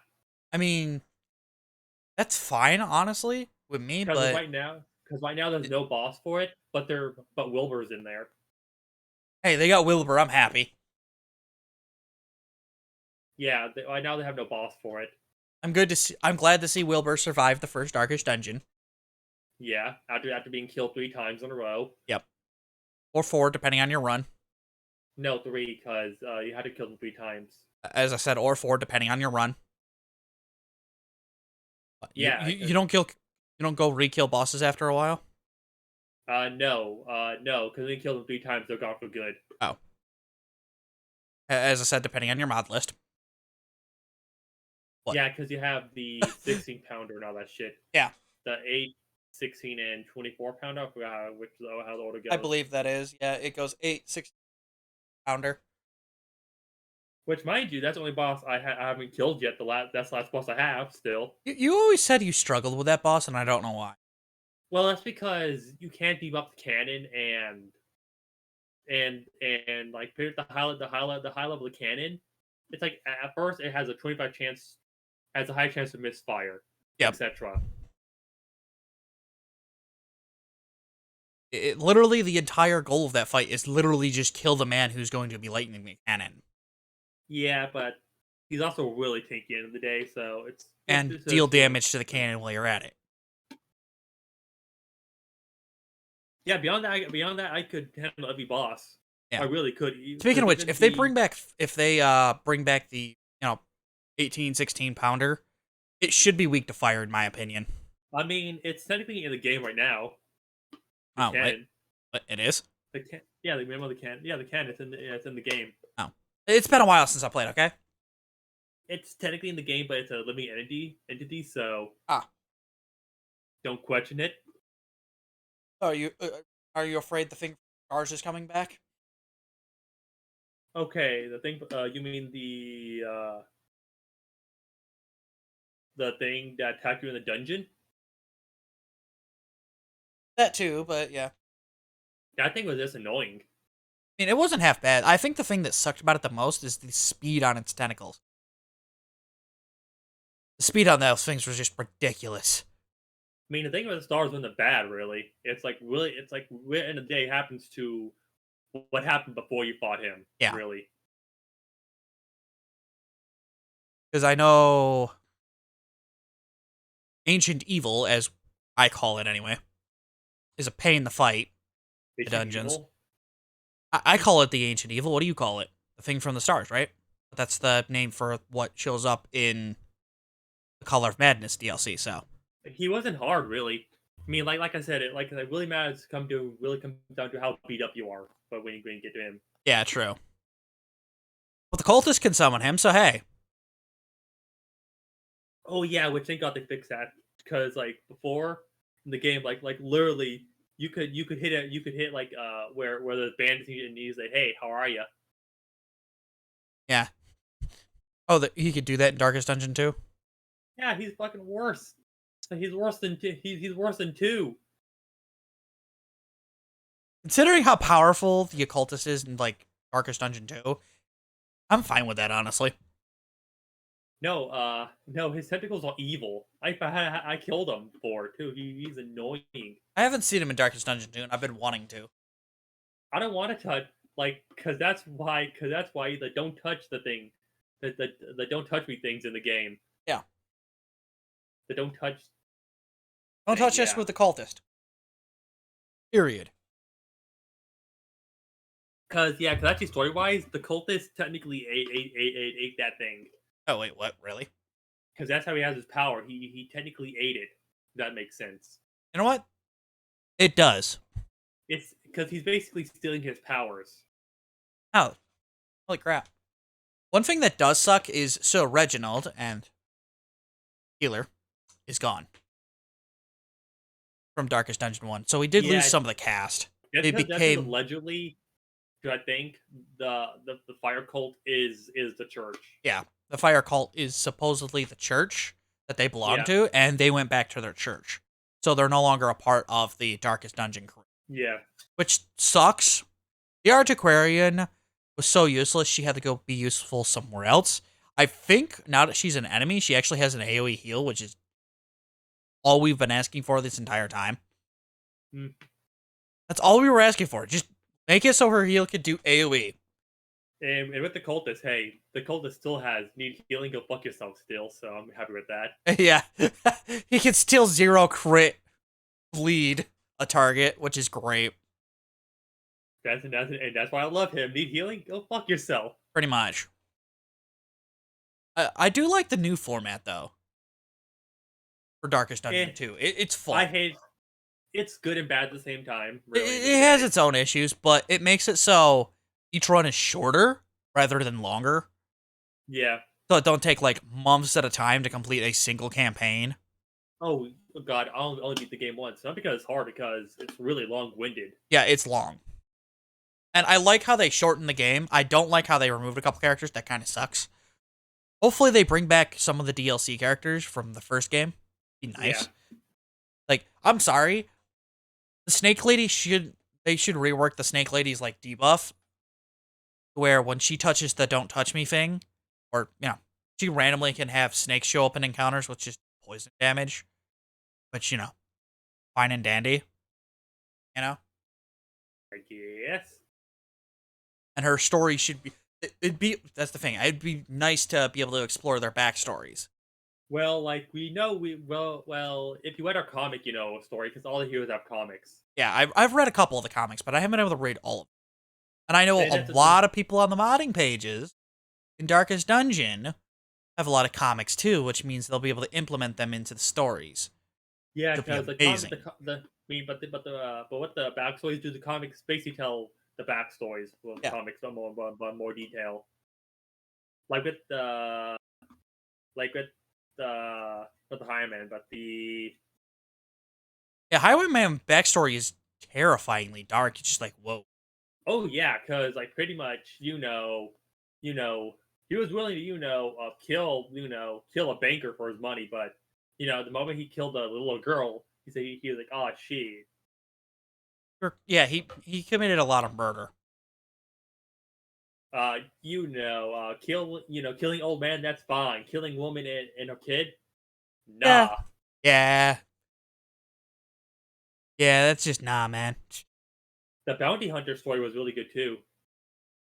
I mean, that's fine, honestly, with me, because but right now there's no boss for it, but Wilbur's in there. hey, they got Wilbur. I'm happy. Yeah, right now they have no boss for it. I'm glad to see Wilbur survive the first Darkest Dungeon. Yeah, after being killed 3 times in a row. Yep. Or 4, depending on your run. No, 3, because you had to kill them 3 times. As I said, or 4, depending on your run. Yeah, You don't kill, you don't go re-kill bosses after a while. no, because they killed them 3 times, they're gone for good. Oh, as I said, depending on your mod list. What? Yeah, because you have the 16 pounder and all that shit. Yeah, The 8, 16, and 24 pounder. I forgot how the order I goes. believe that is. Yeah, it goes 8, 6 pounder. Which, mind you, that's the only boss I haven't killed yet. That's the last boss I have still. You always said you struggled with that boss, and I don't know why. Well, that's because you can't beat up the cannon and like the high level of the cannon. It's like at first it has a 25 chance, has a high chance of misfire, Yep. etc. Literally, the entire goal of that fight is literally just kill the man who's going to be lightning the cannon Yeah, but he's also really tanky at the end of the day, so and it's deal still damage to the cannon while you're at it. yeah. Beyond that, I could handle every boss. I Yeah. really could. Speaking of Because which, even if they the bring back the 18, 16 pounder, it should be weak to fire in my opinion. I mean, it's technically in the game right now. The Oh, cannon. it is. Yeah, the remember the cannon. Yeah, the cannon. It's in the game. Oh, it's been a while since I played. Okay. It's technically in the game, but it's a living entity. So Ah, don't question it. are you afraid the thing ours is coming back? Okay, the thing. You mean the thing that attacked you in the dungeon? That too, but yeah. That thing was just annoying. I mean, it wasn't half bad. I think the thing that sucked about it the most is the speed on its tentacles. The speed on those things was just ridiculous. I mean, the thing with the stars wasn't the bad, really. It's like what in the day happens to what happened before you fought him, Yeah, really. because I know Ancient Evil, as I call it anyway, is a pain to fight. The Ancient dungeons. Evil. I call it the Ancient Evil. What do you call it? The thing from the stars, right? That's the name for what shows up in the Color of Madness DLC. So He wasn't hard, really. I mean, like I said, it really matters really comes down to how beat up you are. But when you get to him, yeah, true. But the cultist can summon him, so hey. oh yeah, which thank God they fixed that because like before in the game, like literally you could hit like where the bandits and he's like, hey, how are you? Yeah. Oh, he could do that in Darkest Dungeon too? Yeah, he's fucking worse. He's worse than he's worse than two. Considering how powerful the occultist is in like Darkest Dungeon 2, I'm fine with that, honestly. No, no, his tentacles are evil. I killed him before too. He's annoying. I haven't seen him in Darkest Dungeon 2, and I've been wanting to. I don't want to touch because that's why the don't touch the thing, the don't touch me things in the game. Yeah. The don't touch Don't thing. touch us Yeah. with the cultist. Period. Cause actually story wise, the cultist technically ate that thing. Oh, wait, what? Really? Because that's how he has his power. He technically ate it. If that makes sense. You know what? It does. It's because he's basically stealing his powers. Oh, holy crap. One thing that does suck is so Reginald and Healer is gone from Darkest Dungeon 1. So we did lose Yeah, some of the cast. that's They because became, allegedly, I think the fire cult is the church. yeah, the Fire Cult is supposedly the church that they belong Yeah, to, and they went back to their church. So they're no longer a part of the Darkest Dungeon crew, yeah. which sucks. The Antiquarian was so useless, she had to go be useful somewhere else. I think now that she's an enemy, she actually has an AoE heal, which is all we've been asking for this entire time. Mm. That's all we were asking for. Just make it so her heal could do AoE. And with the cultist, hey, the cultist still has need healing. Go fuck yourself still. So I'm happy with that. Yeah. He can still zero crit bleed a target, which is great. That's why I love him. Need healing? Go fuck yourself. Pretty much. I do like the new format, though, for Darkest Dungeon Eh, 2. It's I fun. hate. It's good and bad at the same time. It, Really, it has its own issues, but it makes it so each run is shorter rather than longer. yeah. So it don't take like months at a time to complete a single campaign. Oh God, I only beat the game once. Not because it's hard, because it's really long-winded. Yeah, it's long. And I like how they shortened the game. I don't like how they removed a couple characters. That kind of sucks. Hopefully they bring back some of the DLC characters from the first game. Be Yeah. nice. Like, I'm sorry. The Snake Lady they should rework the Snake Lady's like debuff where when she touches the don't touch me thing, or she randomly can have snakes show up in encounters with just poison damage. Which, fine and dandy. You know? I guess. And her story should be that's the thing. It'd be nice to be able to explore their backstories. Well, like we know, if you read our comic, you know story because all the heroes have comics. Yeah, I've read a couple of the comics, but I haven't been able to read all of them. And I know And a that's the thing. lot of people on the modding pages in Darkest Dungeon have a lot of comics too, which means they'll be able to implement them into the stories. Yeah, It'll be because amazing. I mean, but what the backstories do the comics basically tell the backstories of the Yeah. comics but more detail. Like with the not the Highwayman, but the Yeah, Highwayman backstory is terrifyingly dark. It's just like, whoa. oh yeah, because like pretty much he was willing to kill a banker for his money, but the moment he killed the little girl, he was like, oh shit. Yeah, he committed a lot of murder. Killing old man, that's fine. Killing woman and her kid, Yeah. nah. Yeah. Yeah, that's just nah, man. The bounty hunter story was really good too.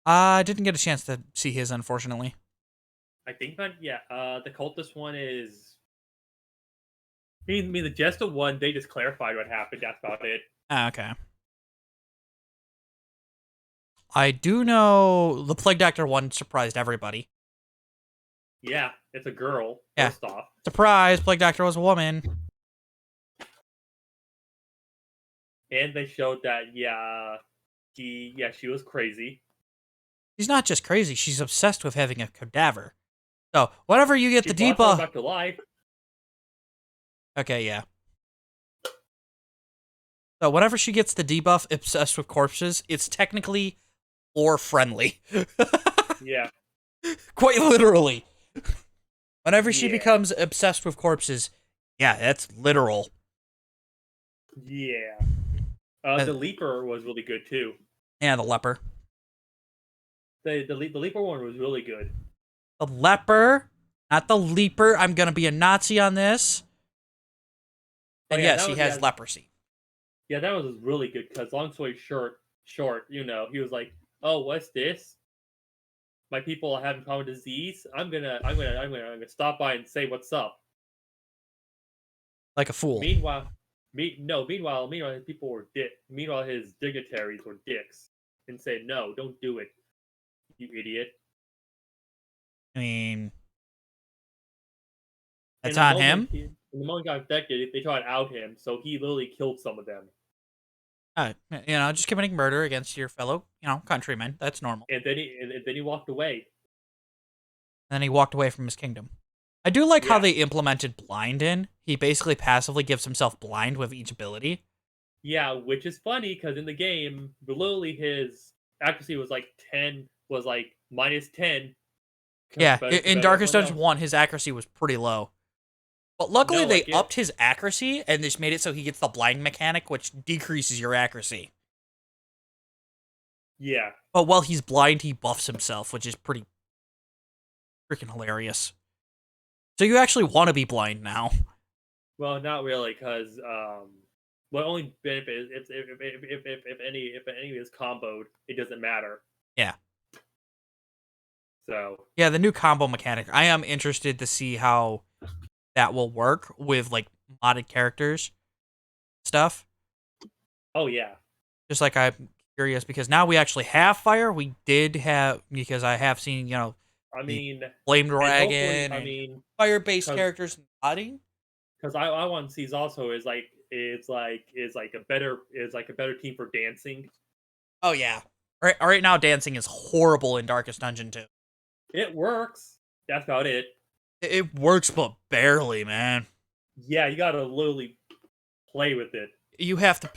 I didn't get a chance to see his, unfortunately. I think that yeah, the cultist one is. I mean, the Jester one, they just clarified what happened. That's about it. Ah, okay. I do know the Plague Doctor one surprised everybody. Yeah, it's a girl. Yeah. First off, Surprise, Plague Doctor was a woman. and they showed that she was crazy. She's not just crazy, she's obsessed with having a cadaver. So, whenever you get She the brought someone debuff. back to life. Okay, yeah. So, whenever she gets the debuff obsessed with corpses, it's technically lore friendly. Yeah, Quite literally. Whenever she yeah, becomes obsessed with corpses, yeah, that's literal. yeah. Uh, The Leaper was really good too. yeah, the leper. The Leaper one was really good. The leper, not the leaper. I'm gonna be a Nazi on this. Oh And yeah, yes, that he was has leprosy. that was really good. Because long story short, he was like, "Oh, what's this? My people are having common disease. I'm gonna stop by and say what's up." Like a fool. Meanwhile, meanwhile, his people were Meanwhile, his dignitaries were dicks and said, "No, don't do it, you idiot." I mean, that's And the on moment him. the moment he got infected, they tried to out him, so he literally killed some of them. Just committing murder against your fellow, countrymen. That's normal. And then he walked away. And then he walked away from his kingdom. I do like how Yeah, they implemented blind in. He basically passively gives himself blind with each ability. yeah, which is funny because in the game, literally his accuracy was like 10, was like -10 Yeah, compared in to Darkest everyone Dungeon else. 1, his accuracy was pretty low. But luckily, No, they like it, upped his accuracy and just made it so he gets the blind mechanic, which decreases your accuracy. yeah. But while he's blind, he buffs himself, which is pretty freaking hilarious. So you actually want to be blind now. Well, not really, because what only benefit is if any is comboed, it doesn't matter. Yeah. So Yeah, the new combo mechanic. I am interested to see how that will work with, like, modded characters stuff. oh yeah, Just like I'm curious, because now we actually have fire. We did have, because I have seen, I the mean, Flame and hopefully, Dragon I and mean, fire-based because characters modding. I want to see also is like a better team for dancing. Oh yeah. Right now dancing is horrible in Darkest Dungeon 2. It works. That's about it. It works, but barely, man. Yeah, you gotta literally play with it. You have to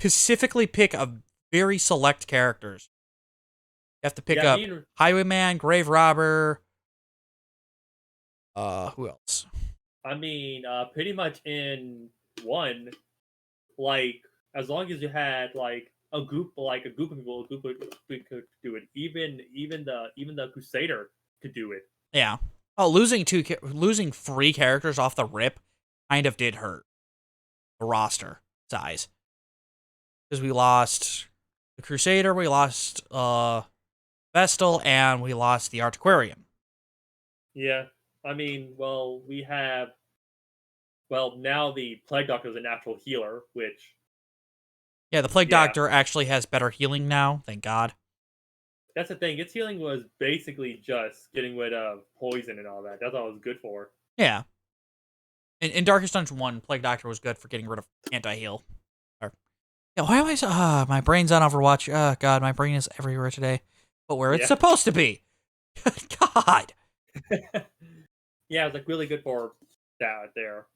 specifically pick a very select characters. You have to pick Yeah, up Highwayman, Grave Robber. Who else? pretty much in one, like as long as you had like a group of people, could do it. Even the Crusader could do it. Yeah. Oh, losing 3 characters off the rip kind of did hurt the roster size, because we lost the Crusader, we lost Vestal, and we lost the Antiquarian. Yeah, we have now the Plague Doctor is a natural healer, which Yeah, the Plague yeah, Doctor actually has better healing now, thank God. that's the thing. Its healing was basically just getting rid of poison and all that. That's all it was good for. Yeah. In Darkest Dungeon 1, Plague Doctor was good for getting rid of anti-heal. Yeah, why am I so... my brain's on Overwatch. Oh, God, my brain is everywhere today. But where it's Yeah, supposed to be. God. yeah, it was like really good for that there,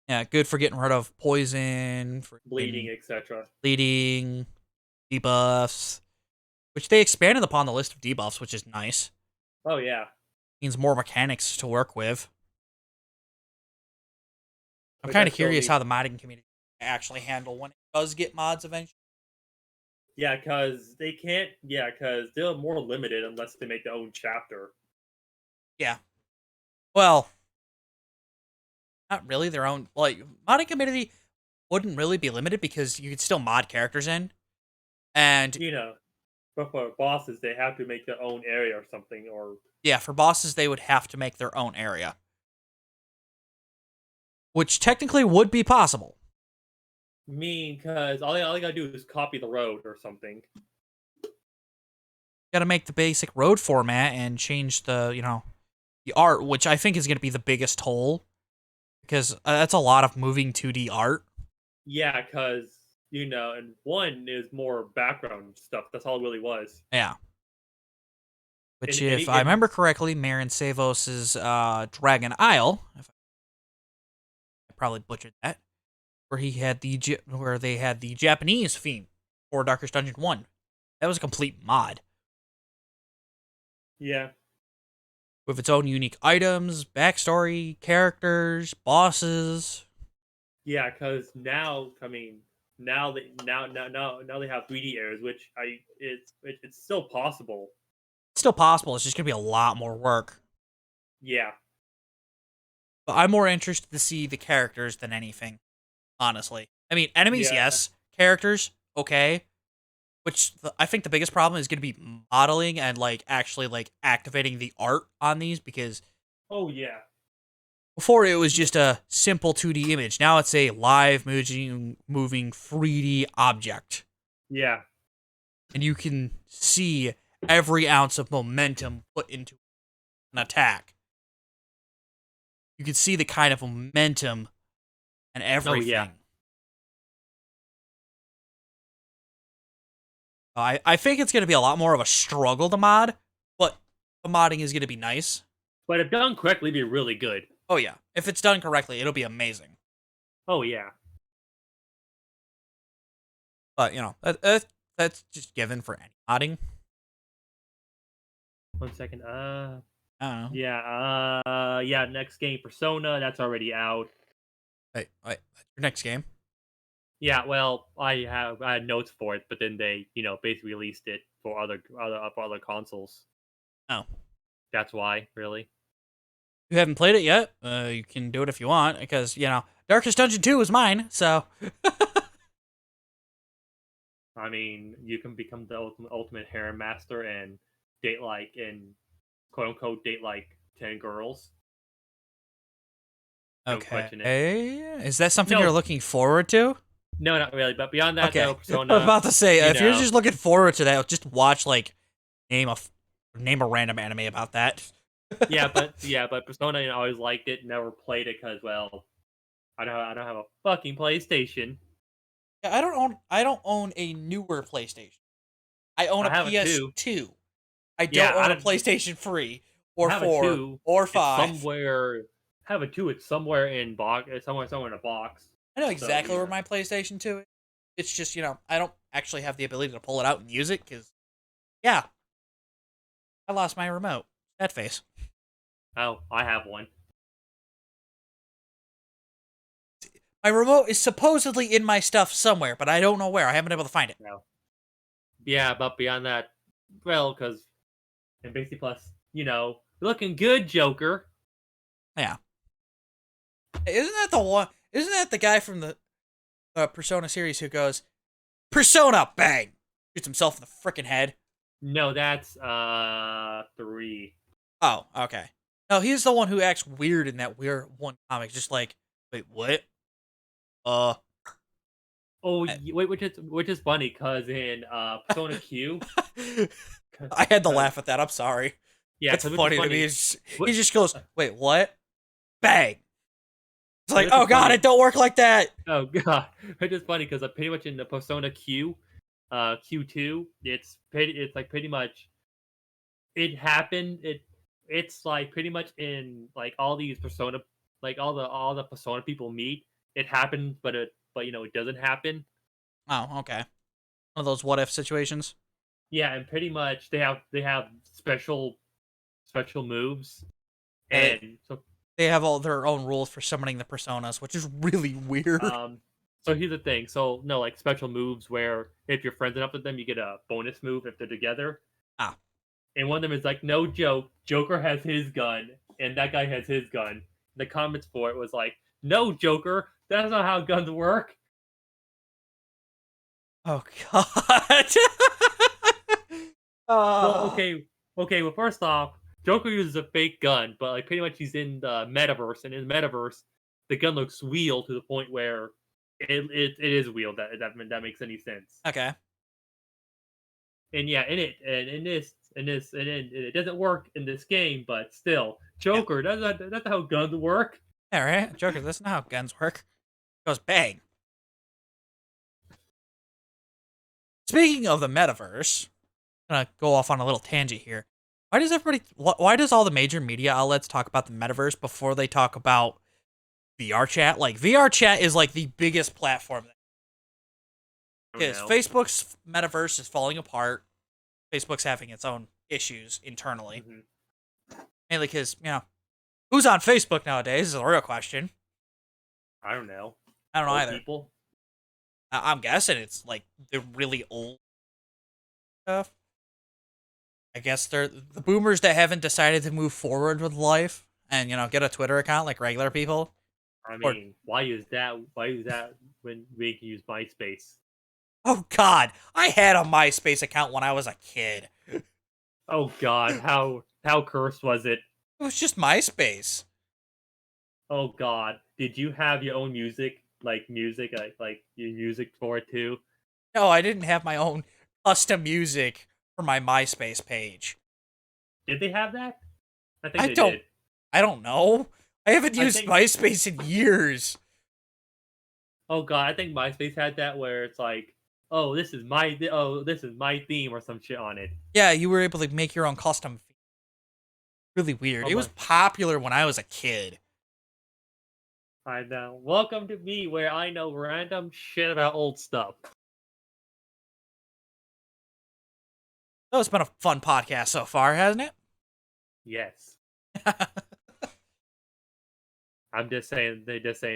Yeah, good for getting rid of poison, for bleeding, etc. bleeding, debuffs, which they expanded upon the list of debuffs, which is nice. Oh yeah, Means more mechanics to work with. I'm which kind I of still curious need. how the modding community actually handle when it does get mods eventually. Yeah, because they can't. Yeah, because they're more limited unless they make their own chapter. Yeah. Well, not really their own. Like, modding community wouldn't really be limited because you could still mod characters in. And You know, but for bosses, they have to make their own area or something. Or yeah, for bosses, they would have to make their own area, which technically would be possible. because all they gotta do is copy the road or something. Got to make the basic road format and change the art, which I think is going to be the biggest hole because that's a lot of moving 2D art. Yeah, because and one is more background stuff. That's all it really was. Yeah. Which, And if I remember correctly, Marin Savos's Dragon Isle, if I probably butchered that, where they had the Japanese theme for Darkest Dungeon 1. That was a complete mod yeah, with its own unique items, backstory, characters, bosses. yeah, because now they have 3D areas, which it's still possible. It's still possible. It's just gonna be a lot more work. Yeah, But I'm more interested to see the characters than anything, honestly. I mean, enemies, yeah. yes. Characters, okay. I think the biggest problem is going to be modeling and actually activating the art on these, because Oh yeah, before it was just a simple 2D image. Now it's a live moving 3D object, yeah. and you can see every ounce of momentum put into an attack. You can see the kind of momentum and Oh yeah. everything. I think it's going to be a lot more of a struggle to mod, but the modding is going to be nice. But if done correctly, it'd be really good. Oh yeah, if it's done correctly, it'll be amazing. Oh yeah. But that's just given for any modding. 1 second. I don't know. Yeah. Next game, Persona. That's already out. Wait, your next game? Yeah. Well, I had notes for it, but then they basically released it for other consoles. Oh, That's why, really. you haven't played it yet? You can do it if you want, because Darkest Dungeon 2 is mine. So I mean, you can become the ultimate harem master and date quote unquote date like 10 girls. Don't question it. okay, is that something you're No, looking forward to? no, not really. But beyond that, Okay, though, I was Persona. about to say, You if you're know, just looking forward to that, just watch name a name a random anime about that. but Persona, I always liked it. Never played it because, well, I don't have a fucking PlayStation. Yeah, I don't own a newer PlayStation. I own I a have a two. PS2. I Yeah, don't own a PlayStation 3 I or have a 4 two. or It's 5. somewhere. Have a two. It's somewhere in box. It's somewhere in a box. I know So exactly where my PlayStation 2 is. It's just, I don't actually have the ability to pull it out and use it because, yeah, I lost my remote. That face. Oh, I have one. My remote is supposedly in my stuff somewhere, but I don't know where. I haven't been able to find it. No. Yeah, but beyond that, well, because and basically plus, looking good, Joker. Yeah. Isn't that the one? Isn't that the guy from the Persona series who goes, Persona, bang! Shoots himself in the frickin' head. No, that's 3. Oh, okay. No, he's the one who acts weird in that weird one comic. Just like, wait, what? Uh, Oh, I, wait, which is funny because in Persona Q, I had to cause, laugh at that. I'm sorry. yeah, That's because which is funny to funny. me. What, He just goes, wait, what? Bang! It's like, which oh is god, funny. it don't work like that. Oh god, which is funny because pretty much in the Persona Q, Q2, it's like pretty much it happened. It's like pretty much in like all these Persona, like all the Persona people meet. It happens, but it doesn't happen. Oh, okay. One of those what if situations. Yeah, and pretty much they have special moves, Uh, and so they have all their own rules for summoning the personas, which is really weird. um So here's the thing. So no, like special moves where if you're friends enough with them, you get a bonus move if they're together. Ah. And one of them is like, no joke, Joker has his gun, and that guy has his gun. The comments for it was like, no, Joker, that's not how guns work. Oh God. Well, uh, okay. Well, first off, Joker uses a fake gun, but like pretty much he's in the metaverse, and in the metaverse, the gun looks real to the point where it is real. That makes any sense. okay. And yeah, it doesn't work in this game, but still, Yeah. Joker. That's how guns work. Yeah, right? Joker, that's not how guns work. It goes bang. Speaking of the metaverse, I'm gonna go off on a little tangent here. Why does all the major media outlets talk about the metaverse before they talk about VR chat? Like, VR chat is like the biggest platform. I don't Because know. Facebook's metaverse is falling apart. Facebook's having its own issues internally. Hmm. Mainly because, who's on Facebook nowadays is a real question. I don't know. I don't know Old either. people. I'm guessing it's like the really old stuff. I guess they're the boomers that haven't decided to move forward with life and, get a Twitter account like regular people. I Or, mean, why use that? Why use that when we can use MySpace? oh God, I had a MySpace account when I was a kid. Oh God, how cursed was it? It was just MySpace. Oh God, did you have your own like your music for it too? No, I didn't have my own custom music for my MySpace page. Did they have that? I think I they don't did. I don't know. I haven't I used think. MySpace in years. Oh God, I think MySpace had that where it's like, this is my theme or some shit on it. Yeah, you were able to make your own custom. Really weird. Oh It was my, popular when I was a kid. I know. Welcome to me where I know random shit about old stuff. So it's been a fun podcast so far, hasn't it? Yes. I'm just saying,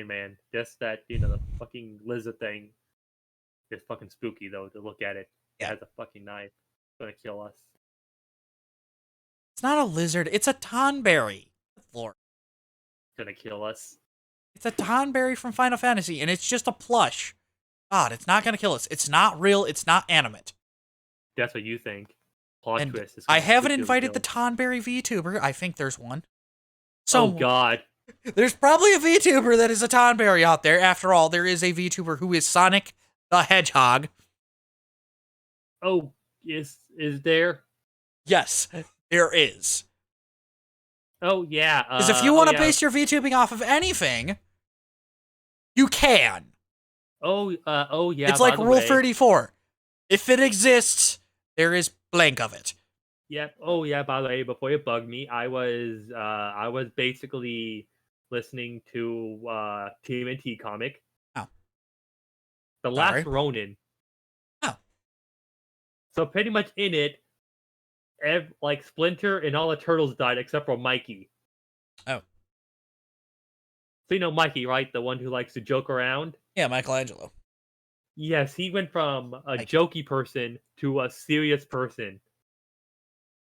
man. Just that, the fucking lizard thing is fucking spooky, though, to look at it. It Yeah. has a fucking knife. It's gonna kill us. It's not a lizard, it's a tonberry. Lord. It's gonna kill us. It's a tonberry from Final Fantasy, and it's just a plush. God, it's not gonna kill us. It's not real, it's not animate. That's what you think. Plot And twist is I gonna haven't spook you to invited the kill. Tonberry VTuber. I think there's one. Oh So God. there's probably a VTuber that is a Tonberry out there. After all, there is a VTuber who is Sonic the Hedgehog. Oh, is there? Yes, there is. Oh yeah. Because if you want to base your VTubing off of anything, you can. Oh yeah. It's By like the Rule way. 34. If it exists, there is blank of it. Yep. Oh yeah. By the way, before you bug me, I was basically listening to TMNT comic, Oh, The Last sorry. Ronin. Oh, So pretty much in it, like Splinter and all the turtles died except for Mikey. oh. So you know Mikey, right? The one who likes to joke around. Yeah, Michelangelo. Yes, he went from a Mikey. jokey person to a serious person.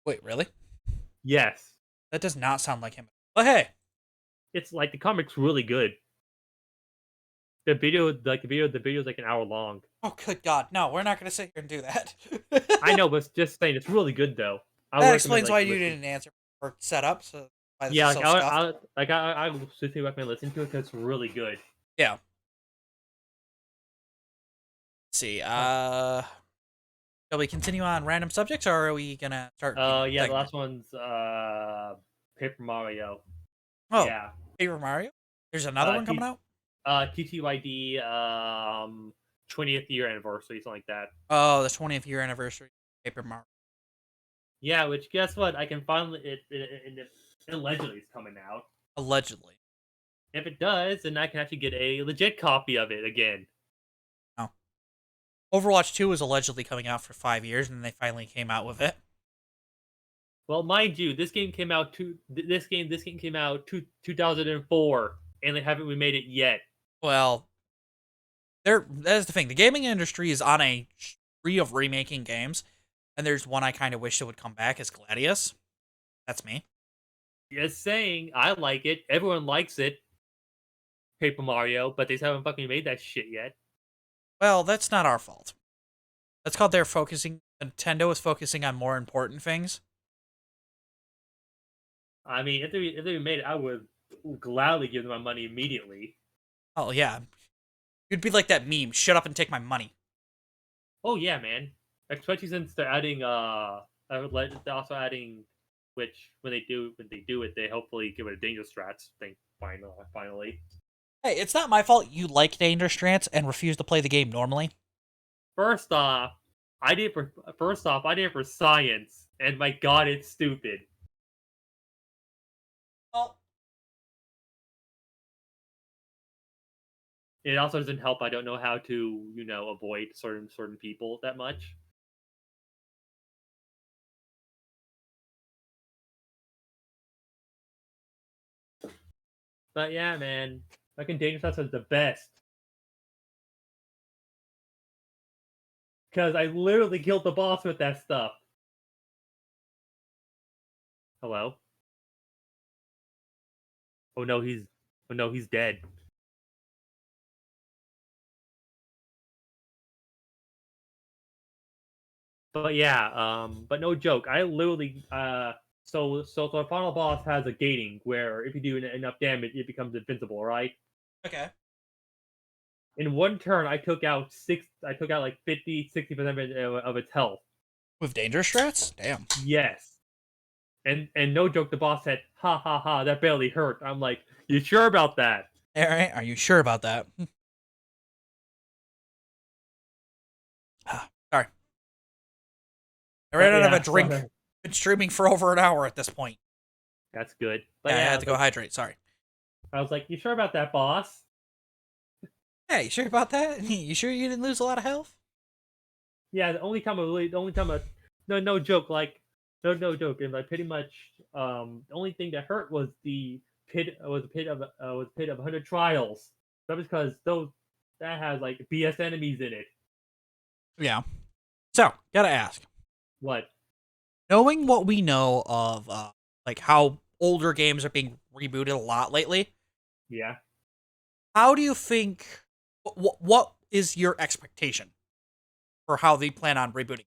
Wait, really? Yes, That does not sound like him. But hey. it's like the comic's really good. The video is like an hour long. Oh, good God. No, we're not going to sit here and do that. I know, but just saying, it's really good though. I would That recommend explains why you listen. didn't answer or set up. So why this Yeah, is like so scuffed. I seriously recommend listening to it because it's really good. Yeah. Let's see. Shall we continue on random subjects, or are we gonna start? Yeah, the Segment? last one's Paper Mario. Oh, Yeah. Paper Mario. There's another one coming T out. TTYD 20th year anniversary, something like that. Oh, the 20th year anniversary of Paper Mario. Yeah, which guess what? I can finally it allegedly is coming out. Allegedly. If it does, then I can actually get a legit copy of it again. Oh. Overwatch 2 was allegedly coming out for 5 years, and they finally came out with it. Well, mind you, this game came out 2004, and they haven't remade it yet. Well, That's the thing. The gaming industry is on a spree of remaking games, and there's one I kind of wish that would come back is Gladius. That's me. Just saying, I like it. Everyone likes it. Paper Mario, but they just haven't fucking made that shit yet. Well, that's not our fault. That's called they're focusing. Nintendo is focusing on more important things. I mean, if they made it, I would gladly give them my money immediately. Oh yeah, you'd be like that meme. Shut up and take my money. Oh yeah, man. Especially since they're adding they're also adding, which when they do it, they hopefully give it a dangerous strats thing finally. Hey, it's not my fault you like Danger Strants and refuse to play the game normally. First off, I did it for science, and my god, it's stupid. Well, It also doesn't help. I don't know how to, avoid certain people that much. But yeah, man, fucking Danger Shots is the best. Because I literally killed the boss with that stuff. Hello? Oh no, he's dead. But yeah, but no joke. I literally so the final boss has a gating where if you do enough damage, it becomes invincible, right? okay. In one turn, I took out like 50-60% of its health. With Danger Strats? Damn. Yes. And no joke, the boss said, "Ha ha ha, that barely hurt." I'm like, "You sure about that?" All right, are you sure about that? Sorry. I ran But out of a yeah, drink. Been streaming for over an hour at this point. that's good. But Yeah, I yeah, had to go hydrate. Sorry. I was like, "You sure about that, boss?" Hey, you sure about that? You sure you didn't lose a lot of health? Yeah, the only time no joke, like no joke, and like pretty much, the only thing that hurt was the pit of 100 trials. That was because that has like BS enemies in it. Yeah. So, gotta ask. What? Knowing what we know of, like how older games are being rebooted a lot lately, Yeah. how do you think? What is your expectation for how they plan on rebooting?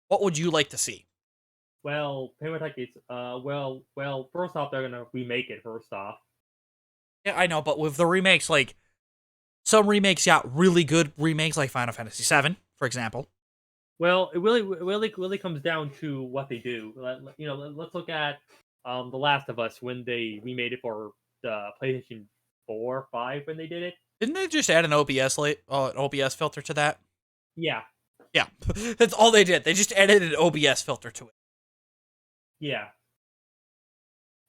What would you like to see? Well, pretty much like it's well. First off, they're gonna remake it. First off, Yeah, I know, but with the remakes, like some remakes got really good remakes, like Final Fantasy VII, for example. well, it really comes down to what they do. Let's look at The Last of Us when they remade it for the PlayStation 4, 5 when they did it. Didn't they just add an OBS filter to that? Yeah, Yeah, that's all they did. They just added an OBS filter to it. yeah.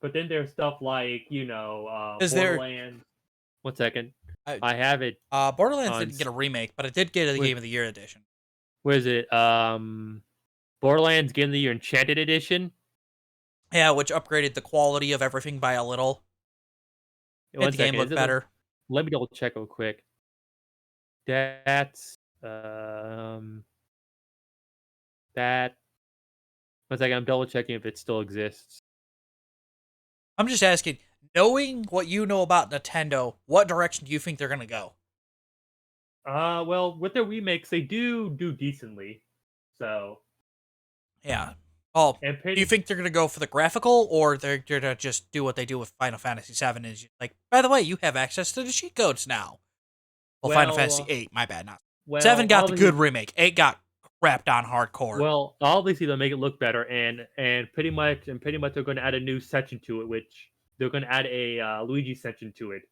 But then there's stuff like Is there? Borderlands. One second, Uh, I have it Borderlands on. didn't get a remake, but it did get a Where, Game of the Year edition. where is it? Borderlands Game of the Year Enchanted Edition. Yeah, which upgraded the quality of everything by a little. Made One the game second, is look it? better. Let me double check real quick. That's that. One second, I'm double checking if it still exists. I'm just asking, knowing what you know about Nintendo, what direction do you think they're gonna go? Well, with their remakes, they do decently. So, Yeah. Oh, and do you pretty think they're gonna go for the graphical, or they're gonna just do what they do with Final Fantasy VII? Is like, by the way, you have access to the cheat codes now. Well, Final Fantasy well, VIII, my bad, not Seven well, got the good obviously, remake. 8 got crapped on hardcore. obviously they'll make it look better, and pretty much they're going to add a new section to it, which they're going to add a Luigi section to it.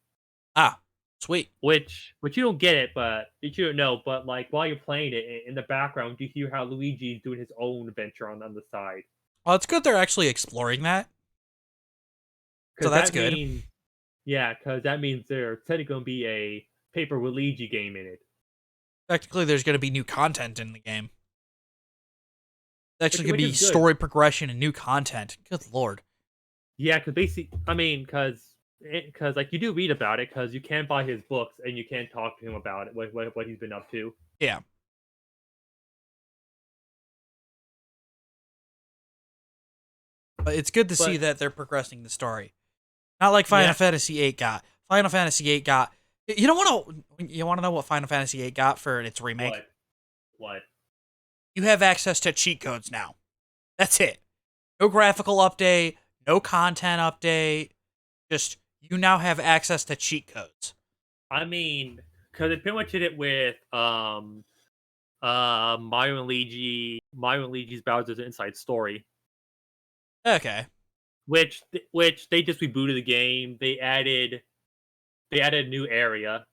Ah, sweet. Which you don't get it, but you don't know. But like while you're playing it in the background, you hear how Luigi's doing his own adventure on the side. Well, it's good they're actually exploring that. So Because that's that good. means, yeah, because that means there's technically going to be a Paper Luigi game in it. Technically, there's gonna be new content in the game. Actually, gonna Which be is good. story progression and new content. Good lord. Yeah, because basically, I mean, because because like you do read about it because you can buy his books and you can talk to him about it, what he's been up to. Yeah. But it's good to see But that they're progressing the story. Not like Final yeah, Fantasy VIII got. Final Fantasy VIII got. You want to know what Final Fantasy VIII got for its remake? what what? You have access to cheat codes now. That's it. No graphical update, no content update. Just you now have access to cheat codes. I mean, because they pretty much did it with Mario and Luigi's Bowser's Inside Story, Okay. which they just rebooted the game. They added a new area.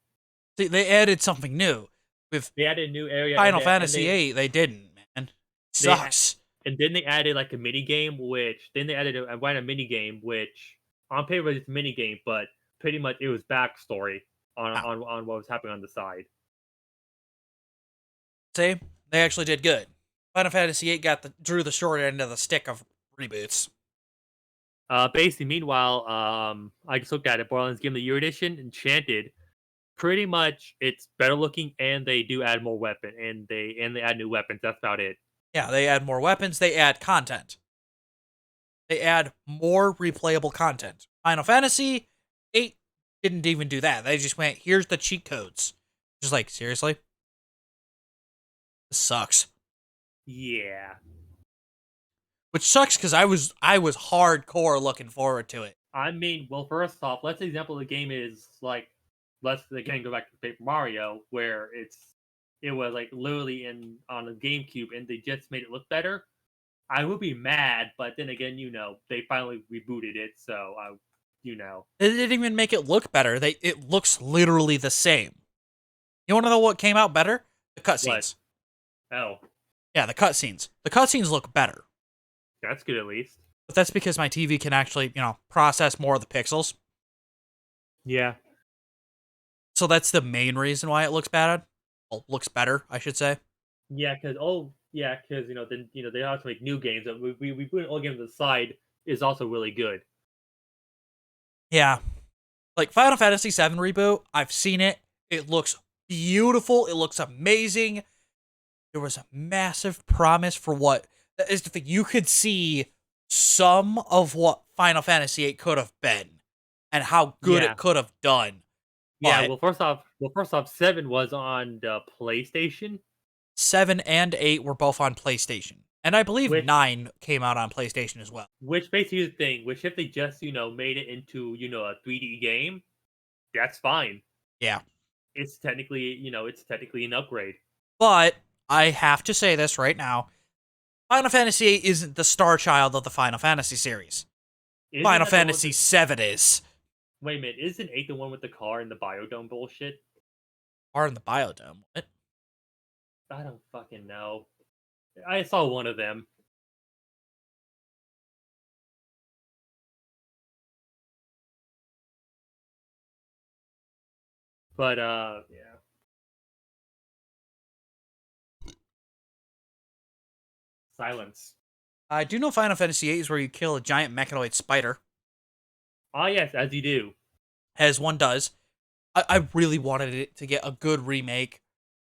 See, they added something new. With They added a new area, Final Fantasy VIII, they didn't, man. they Sucks. and then they added like a mini game, which then they added a mini game, which on paper was a mini game, but pretty much it was backstory Wow. on what was happening on the side. See, they actually did good. Final Fantasy VIII drew the short end of the stick of reboots. Basically, meanwhile, I just looked at it. Borderlands Game of the Year edition, Enchanted. Pretty much, it's better looking, and they do add more weapon, and they add new weapons. That's about it. Yeah, they add more weapons, they add content. They add more replayable content. Final Fantasy VIII didn't even do that. They just went, here's the cheat codes. Just like, seriously? This sucks. Yeah, Which sucks because I was hardcore looking forward to it. I mean, well, first off, let's say example of the game is like, let's again go back to Paper Mario, where it was like literally in on the GameCube, and they just made it look better. I would be mad, but then again, they finally rebooted it, so you know, They didn't even make it look better. It looks literally the same. You want to know what came out better? The what? cutscenes. Oh, Yeah, the cutscenes. The cutscenes look better. that's good at least. But that's because my TV can actually, process more of the pixels. Yeah, So that's the main reason why it looks bad. Well, looks better, I should say. because then they have to make new games. And we put old games aside is also really good. Yeah. Like Final Fantasy VII reboot, I've seen it. It looks beautiful. It looks amazing. There was a massive promise for what is the thing. You could see some of what Final Fantasy VIII could have been and how good Yeah, it could have done. yeah. But First off, 7 was on the PlayStation, 7 and 8 were both on PlayStation. And I believe which 9 came out on PlayStation as well. which basically is the thing. Which if they just made it into a 3D game, that's fine. Yeah. It's technically an upgrade. But I have to say this right now. Final Fantasy VIII isn't the star child of the Final Fantasy series. Isn't Final that the one Fantasy VII is. wait a minute, isn't 8 the one with the car and the biodome bullshit? Are in the biodome. What? I don't fucking know. I saw one of them. But yeah. Silence. I do know Final Fantasy VIII is where you kill a giant mechanoid spider, Ah yes, as you do. as one does. I really wanted it to get a good remake.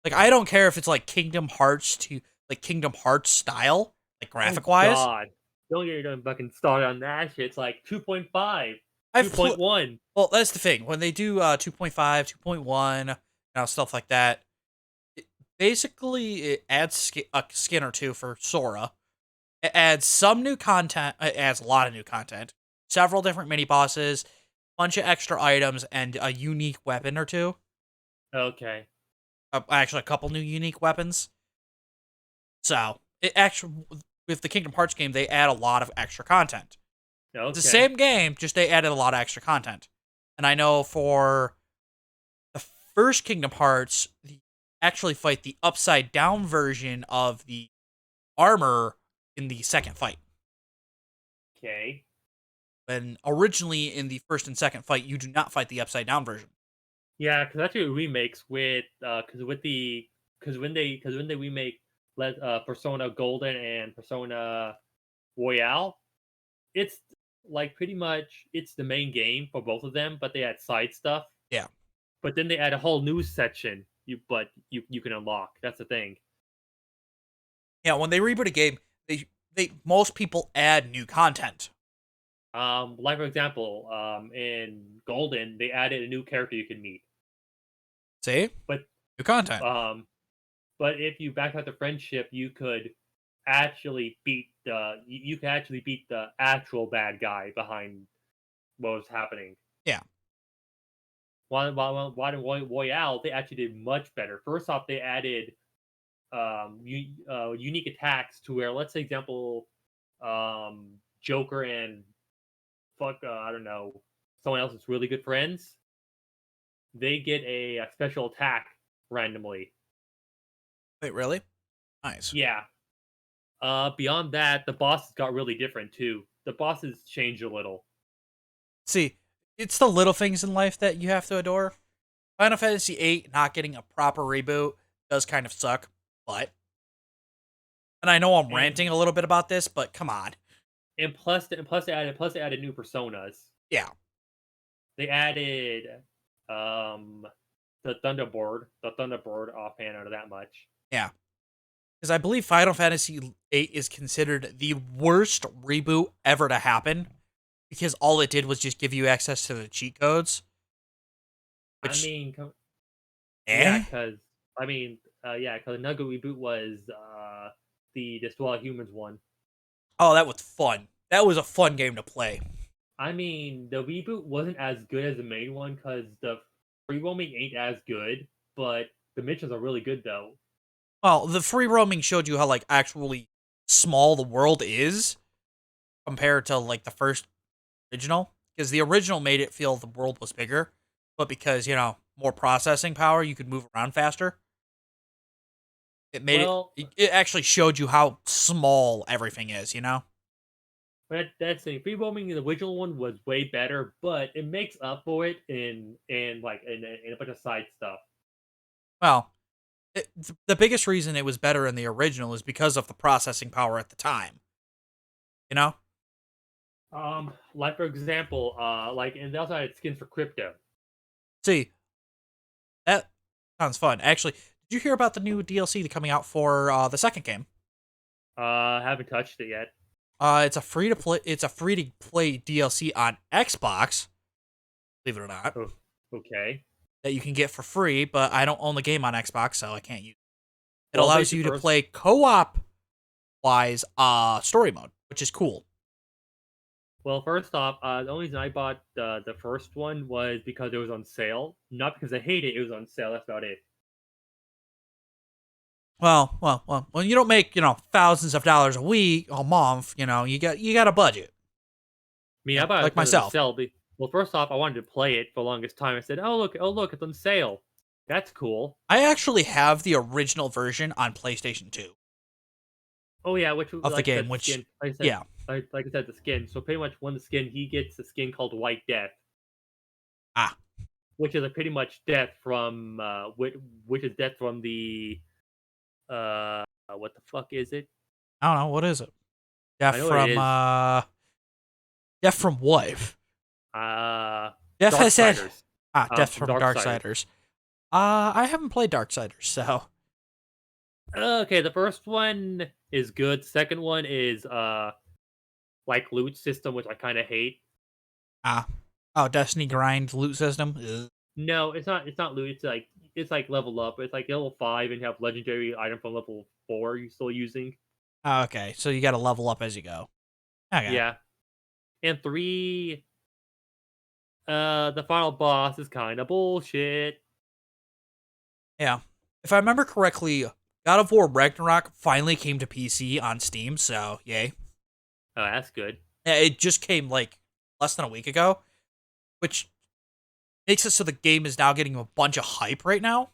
Like, I don't care if it's like Kingdom Hearts Kingdom Hearts style, like graphic Oh wise. god. Don't get your fucking start on that shit. It's like 2.5, I've pl- 2.1. Well, that's the thing. When they do 2.5, 2.1, stuff like that, basically it adds a skin or two for Sora. It adds some new content. It adds a lot of new content. Several different mini bosses, bunch of extra items, and a unique weapon or two. Okay. Actually, a couple new unique weapons. So, it actually, with the Kingdom Hearts game, they add a lot of extra content. It's the Okay. same game, just they added a lot of extra content. And I know for the first Kingdom Hearts, you actually fight the upside down version of the armor in the second fight. Okay. When originally in the first and second fight, you do not fight the upside down version. Yeah, because actually remakes with because when they remake Persona Golden and Persona Royale, it's like pretty much it's the main game for both of them, but they add side stuff. Yeah. But then they add a whole new section. You can unlock. That's the thing. Yeah, when they reboot a game, they most people add new content. Like for example, in Golden, they added a new character you can meet. See? But New content. um, but if you back out the friendship, you could actually beat you could actually beat the actual bad guy behind what was happening. Yeah. While in Royale, they actually did much better. First off, they added unique attacks to where, let's say, example, Joker and I don't know, someone else is really good friends. They get a special attack randomly. Wait, really? Nice. Yeah. Beyond that, the bosses got really different too. The bosses changed a little. See, it's the little things in life that you have to adore. Final Fantasy VIII not getting a proper reboot does kind of suck, but and I know I'm And ranting a little bit about this, but come on. plus they added new personas. Yeah. They added um the Thunderboard offhand out of that much. Yeah. Because I believe Final Fantasy VIII is considered the worst reboot ever to happen because all it did was just give you access to the cheat codes. I Which, mean, yeah, eh? because because Nugget reboot was the Destroy Humans one. Oh, that was fun. That was a fun game to play. I mean, the reboot wasn't as good as the main one because the free roaming ain't as good, but the missions are really good though. Well, the free roaming showed you how, like, actually small the world is compared to, like, the first original. Because the original made it feel the world was bigger, but because, more processing power, you could move around faster. It made Well, it actually showed you how small everything is, that's the free roaming in the original one was way better, but it makes up for it in a bunch of side stuff. Well, the biggest reason it was better in the original is because of the processing power at the time. You know? Like for example, and they also had skins for crypto. See, that sounds fun. Actually, did you hear about the new DLC coming out for the second game? Haven't touched it yet. It's a free to play. It's a free to play DLC on Xbox. Believe it or not, Oh, okay. that you can get for free. But I don't own the game on Xbox, so I can't use it. It Well, allows basically you to first, play co-op wise story mode, which is cool. first off, the only reason I bought the first one was because it was on sale, not because I hate it. It was on sale. That's about it. Well. When you don't make thousands of dollars a week, a month, you got a budget. I mean, I bought it Like because it was on myself. sale. Well, first off, I wanted to play it for the longest time. I said, oh look, it's on sale. That's cool. I actually have the original version on PlayStation 2 Oh yeah, which of the like I game, said, the which skin. Like I said, yeah. like I said, the skin. So pretty much one of the skin, he gets a skin called White Death, Ah, which is a pretty much death from which is death from the what the fuck is it? I don't know, what is it? Death I know what it from is. Death from what? Uh, Death has said Darksiders. Death From from Darksiders. Darksiders. I haven't played Darksiders, so Okay, the first one is good. Second one is like loot system, which I kind of hate. ah. Oh, Destiny grind loot system. Ugh. No, it's not. It's not loot. It's like level up. It's like level 5, and you have legendary item from level 4. You still using? Oh, okay, so you got to level up as you go. Okay. Yeah. And 3, the final boss is kind of bullshit. Yeah. If I remember correctly, God of War Ragnarok finally came to PC on Steam, so yay. Oh, that's good. Yeah, it just came like less than a week ago, which makes it so the game is now getting a bunch of hype right now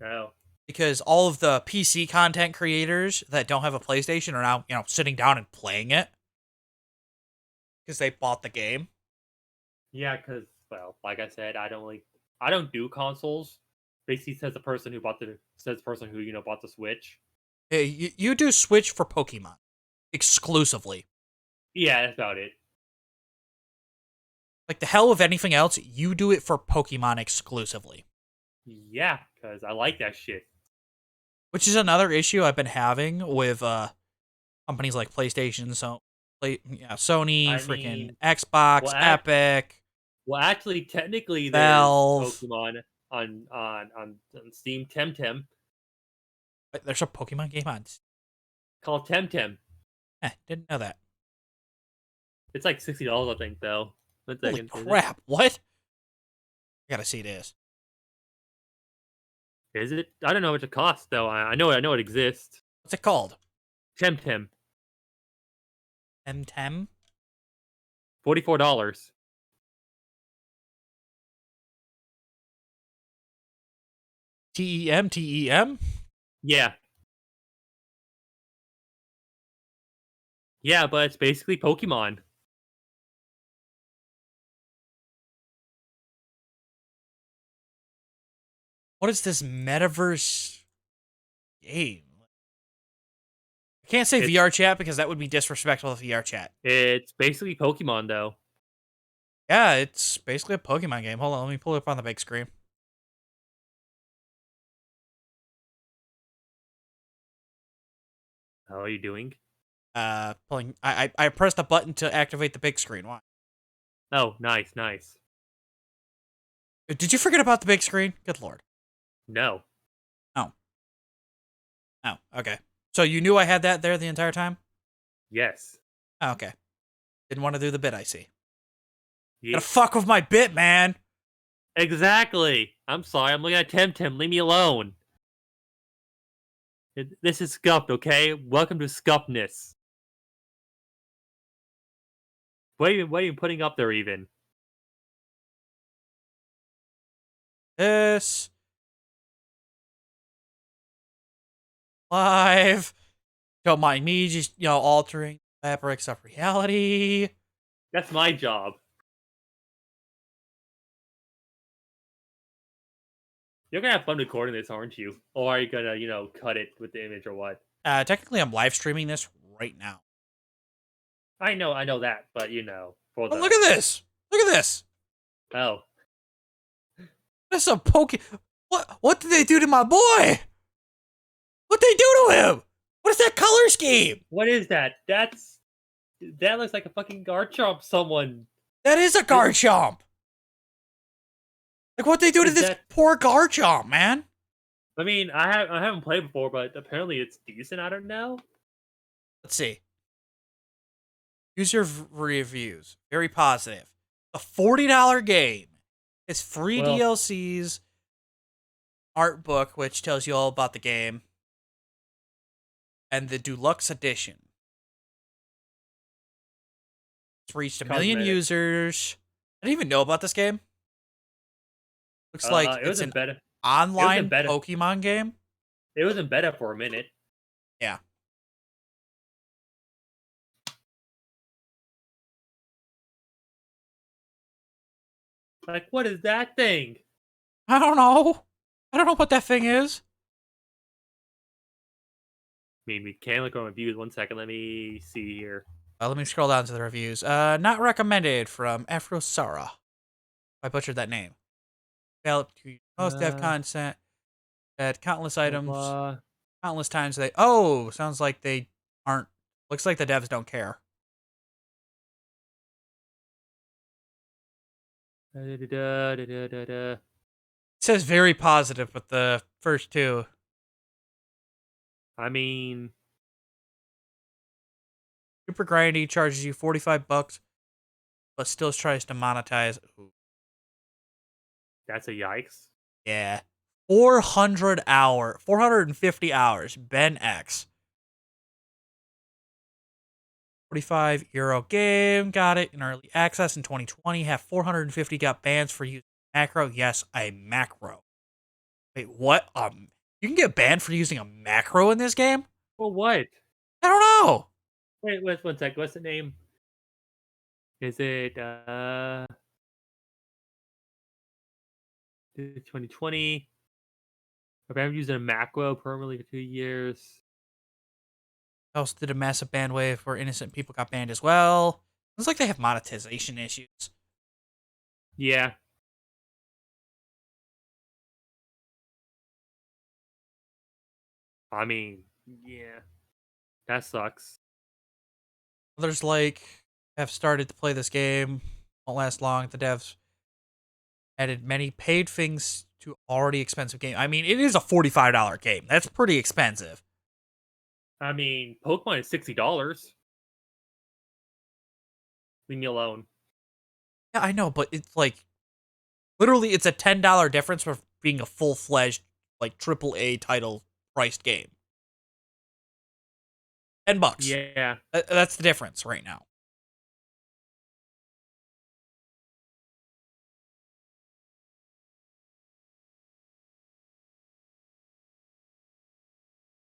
Oh, because all of the PC content creators that don't have a PlayStation are now, sitting down and playing it because they bought the game. yeah. Because like I said, I don't do consoles. Basically, says the person who bought the Switch. Hey, you do Switch for Pokemon exclusively. Yeah, that's about it. Like the hell with anything else, you do it for Pokemon exclusively. Yeah, because I like that shit. Which is another issue I've been having with companies like PlayStation, Sony, I freaking mean, Xbox, well, act, Epic, well, actually, technically, there's Valve. Pokemon on Steam Temtem Wait, there's a Pokemon game on. called Temtem. Didn't know that. It's like $60, I think, though. One Holy second, is it? crap! What? I gotta see this. Is it? I don't know what it costs though. I know it exists. What's it called? Temtem, M10? $44. TEM? TEM? Yeah, yeah, but it's basically Pokemon. What is this metaverse game? I can't say It's VR chat because that would be disrespectful to VR chat. it's basically Pokemon though. Yeah, it's basically a Pokemon game. Hold on, let me pull it up on the big screen. How are you doing? Pulling. I pressed a button to activate the big screen. Why? Oh, nice, nice. Did you forget about the big screen? Good lord. No, Oh. Oh. Okay. So you knew I had that there the entire time? yes, Oh, okay. Didn't want to do the bit. I see. yeah, Gotta fuck with my bit, man. exactly. I'm sorry. I'm looking at Temtem. Leave me alone. This is scuffed, okay? Welcome to scuffness. What are you putting up there even? This live. Don't mind me just altering fabrics of reality. That's my job. You're gonna have fun recording this, aren't you? Or are you gonna, cut it with the image or what? Technically, I'm live streaming this right now. I know that, but for Oh, the look at this! Look at this! oh, This is a poke. What did they do to my boy? What they do to him? What is that color scheme? what is that? That looks like a fucking Garchomp. Someone That is a did, Garchomp. Like what they do to is this that? poor Garchomp, man. I mean, I haven't played before, but apparently it's decent. I don't know. Let's see. User reviews very positive. A $40 game. It's free Well, DLCs, art book which tells you all about the game, and the deluxe edition. It's reached a million cosmetic. users. I didn't even know about this game. Looks like It was it's in an beta. It was in online beta. Pokemon game. It was in beta for a minute. Yeah. Like, what is that thing? I don't know. I don't know what that thing is. I mean, we can look on reviews. 1 second. Let me see here. Let me scroll down to the reviews. Not recommended from Afrosara. I butchered that name. Developed to most dev Uh, content. Had countless blah, items. blah. Countless times they. Oh, sounds like they aren't. Looks like the devs don't care. Da-da-da-da-da-da-da. It says very positive, but the first two. I mean, Super grindy charges you $45, but still tries to monetize. Ooh, that's a yikes. yeah. 450 hours. Ben X. €45 game. Got it in early access in 2020. Have 450 got bans for using macro. Yes, a macro. Wait, what? You can get banned for using a macro in this game? Well, what? I don't know. Wait, 1 sec. What's the name? Is it 2020? I've been using a macro permanently for 2 years. Also did a massive ban wave where innocent people got banned as well. Looks like they have monetization issues. Yeah. I mean, yeah, that sucks. Others have started to play this game. Won't last long. The devs added many paid things to already expensive game. I mean, it is a $45 game. That's pretty expensive. I mean, Pokemon is $60. Leave me alone. Yeah, I know, but it's literally it's a $10 difference for being a full-fledged AAA title priced game. $10. Yeah. That's the difference right now.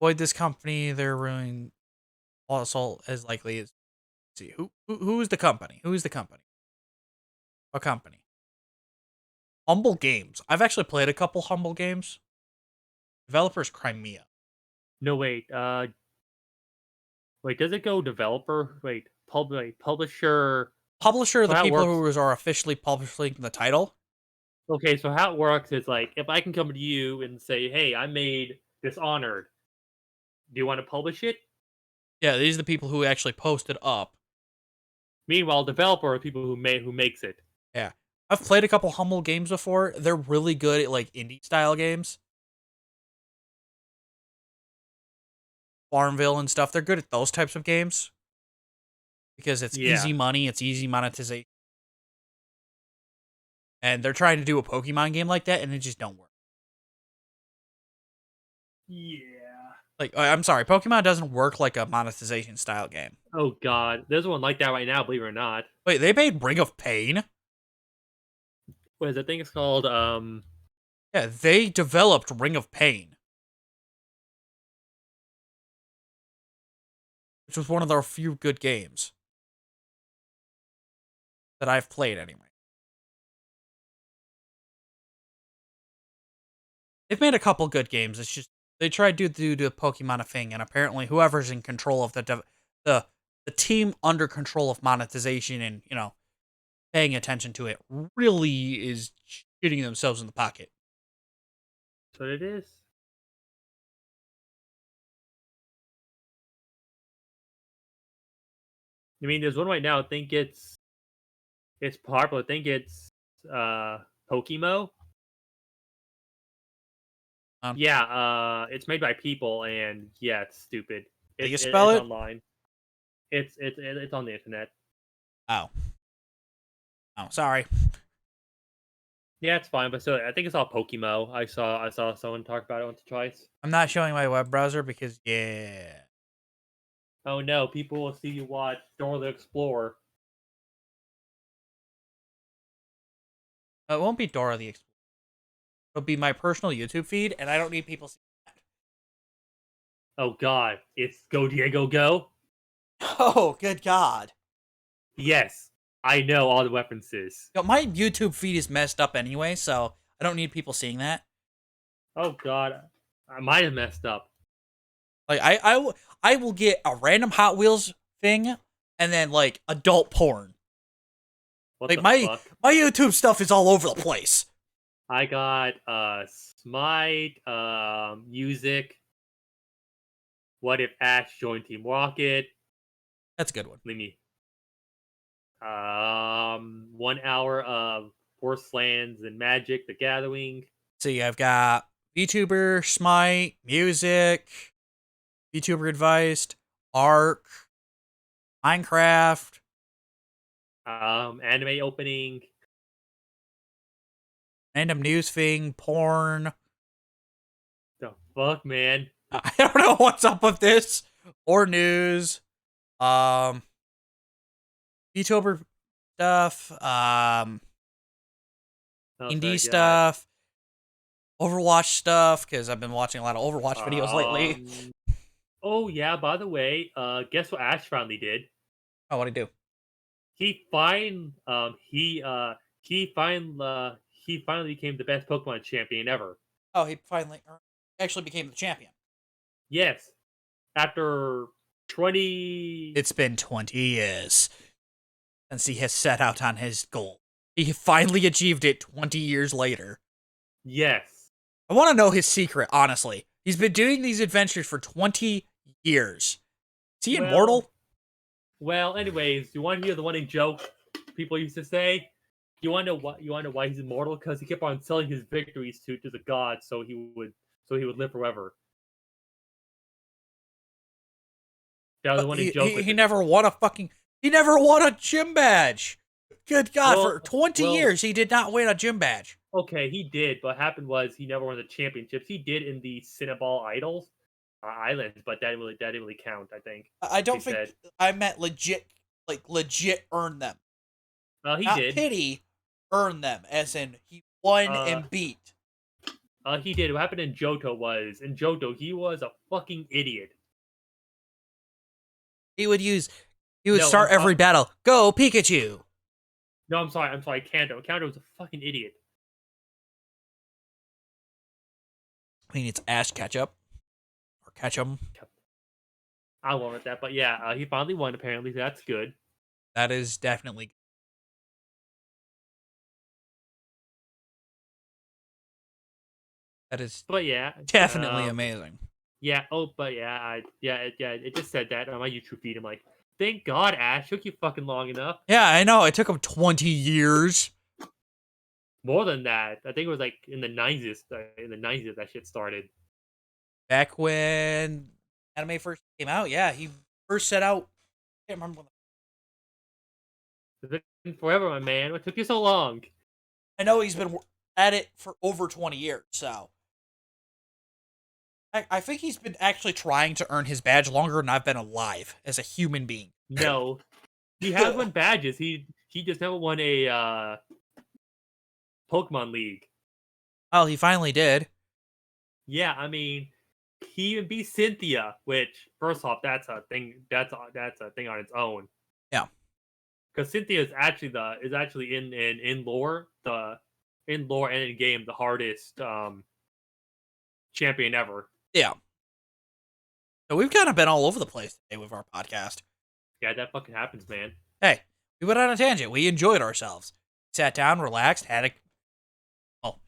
Avoid this company. They're ruining also as likely as see who is the company? Who is the company? What company? Humble Games. I've actually played a couple Humble Games. Developers Crimea. No, wait. Wait. Does it go developer? Wait, publisher. Publisher, So the how it people works? who are officially publishing the title. Okay, so how it works is like if I can come to you and say, "Hey, I made Dishonored. Do you want to publish it?" Yeah, these are the people who actually posted up. Meanwhile, developer are people who makes it. Yeah. I've played a couple Humble Games before. They're really good at indie style games. Farmville and stuff. They're good at those types of games because it's Yeah. easy money, it's easy monetization. And they're trying to do a Pokemon game like that and it just don't work. Yeah. I'm sorry, Pokemon doesn't work like a monetization style game. Oh God, there's one like that right now. Believe it or not. Wait, they made Ring of Pain? What is it? I think it's called Yeah, they developed Ring of Pain, which was one of their few good games that I've played anyway. They've made a couple good games. It's just they tried to do the Pokemon a thing, and apparently whoever's in control of the the team under control of monetization and paying attention to it really is shooting themselves in the pocket. That's what it is. I mean, there's one right now. I think it's popular. I think it's uh Pokemo. How Yeah, it's made by people, and yeah, it's stupid. do you It's spell it's it? online. It's on the internet. Oh, oh, sorry. Yeah, it's fine, but so I think it's all Pokemo. I saw someone talk about it once or twice. I'm not showing my web browser because yeah, Oh no, people will see you watch Dora the Explorer. it won't be Dora the Explorer. It'll be my personal YouTube feed, and I don't need people seeing that. Oh God, it's Go Diego Go. Oh, good God. Yes, I know all the references. My YouTube feed is messed up anyway, so I don't need people seeing that. Oh God, I might have messed up. I will get a random Hot Wheels thing and then adult porn. What Like the my fuck? my YouTube stuff is all over the place. I got Smite, music. What if Ash joined Team Rocket? That's a good one. Let me 1 hour of Forcelands and Magic the Gathering. See, I've got VTuber, Smite, music, VTuber advice, Arc, Minecraft, Anime opening. random news thing, porn. The fuck, man. I don't know what's up with this. Or news. Um VTuber stuff, What else I indie got? stuff, Overwatch stuff, because I've been watching a lot of Overwatch videos lately. Oh yeah, by the way, guess what Ash finally did? Oh, what'd he do? He find he finally became the best Pokemon champion ever. Oh, he finally actually became the champion. Yes. After 20 It's been 20 years since he has set out on his goal. He finally achieved it 20 years later. Yes. I want to know his secret, honestly. He's been doing these adventures for 20 years. Is he Well, immortal? anyways, you want to hear the running joke people used to say? You want to know what? You want to know why he's immortal? Because he kept on selling his victories to the gods, so he would live forever. That was the running joke with He it. never won a fucking... He never won a gym badge. Good God, for 20 years, he did not win a gym badge. Okay, he did, but what happened was he never won the championships. He did in the Cinnaball Idols islands, but that didn't really count. I think. I don't think said. I meant legit, like legit earn them. He Not did. pity, earn them, as in he won and beat. He did. What happened in Johto he was a fucking idiot. He would start every battle. Go Pikachu. No, I'm sorry. Kanto was a fucking idiot. I mean, it's Ash Ketchup or Ketchum. I won't with that, but yeah, he finally won. Apparently, so that's good. That is definitely. That is. But yeah, definitely amazing. Yeah. Oh, but yeah, it just said that on my YouTube feed. I'm like, thank God, Ash took you fucking long enough. Yeah, I know. It took him 20 years. More than that, I think it was like in the 90s. That shit started. Back when anime first came out, yeah, he first set out. I can't remember when. It's been forever, my man. What took you so long? I know he's been at it for over 20 years, so. I think he's been actually trying to earn his badge longer than I've been alive as a human being. No. He has won badges. He just never won a Pokemon League. Oh, he finally did. Yeah, I mean, he even beat Cynthia, which first off, that's a thing. That's a thing on its own. Yeah, because Cynthia is actually in lore and in game the hardest champion ever. Yeah. So we've kind of been all over the place today with our podcast. Yeah, that fucking happens, man. Hey, we went on a tangent. We enjoyed ourselves. Sat down, relaxed, had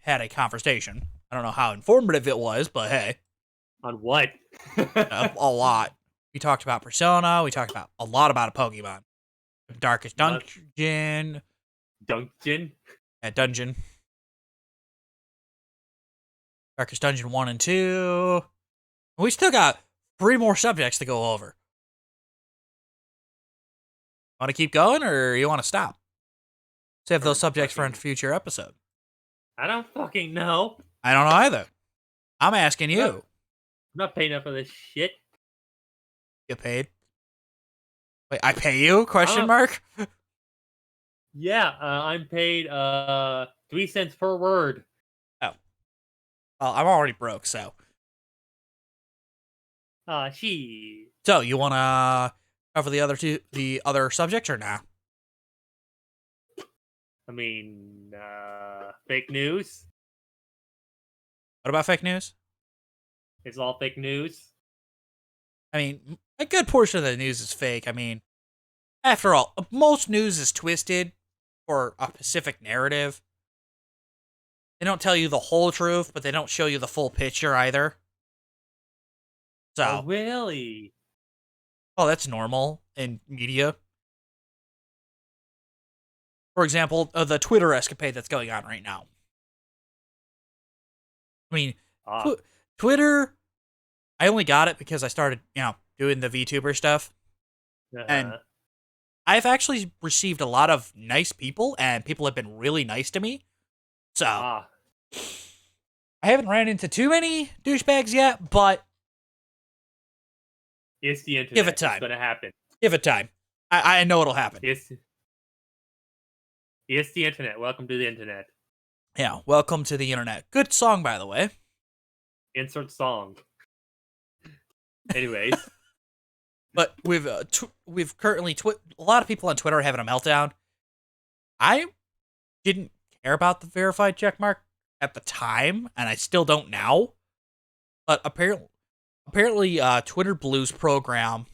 a conversation. I don't know how informative it was, but hey. On what? A lot. We talked about Persona. We talked about a lot about a Pokemon. Darkest Dungeon. Dungeon? Yeah, Dungeon. Darkest Dungeon 1 and 2. We still got 3 more subjects to go over. Want to keep going, or you want to stop? Save those subjects for a future episode. I don't fucking know. I don't know either. I'm asking you. I'm not paying enough for this shit. Get paid? Wait, I pay you? Question mark? Yeah, I'm paid 3 cents per word. Oh. Well, I'm already broke, so. She. So, you want to cover the other subjects or nah? I mean, fake news. What about fake news? It's all fake news. I mean, a good portion of the news is fake. I mean, after all, most news is twisted for a specific narrative. They don't tell you the whole truth, but they don't show you the full picture either. So, oh, really? Oh, that's normal in media. For example, the Twitter escapade that's going on right now. I mean, Twitter, I only got it because I started, doing the VTuber stuff. And I've actually received a lot of nice people, and people have been really nice to me. So, I haven't ran into too many douchebags yet, but it's the internet. Give it time. It's gonna happen. Give it time. I know it'll happen. It's the internet. Welcome to the internet. Yeah, welcome to the internet. Good song, by the way. Insert song. Anyways. But we've currently a lot of people on Twitter are having a meltdown. I didn't care about the verified checkmark at the time, and I still don't now. But apparently, Twitter Blue's program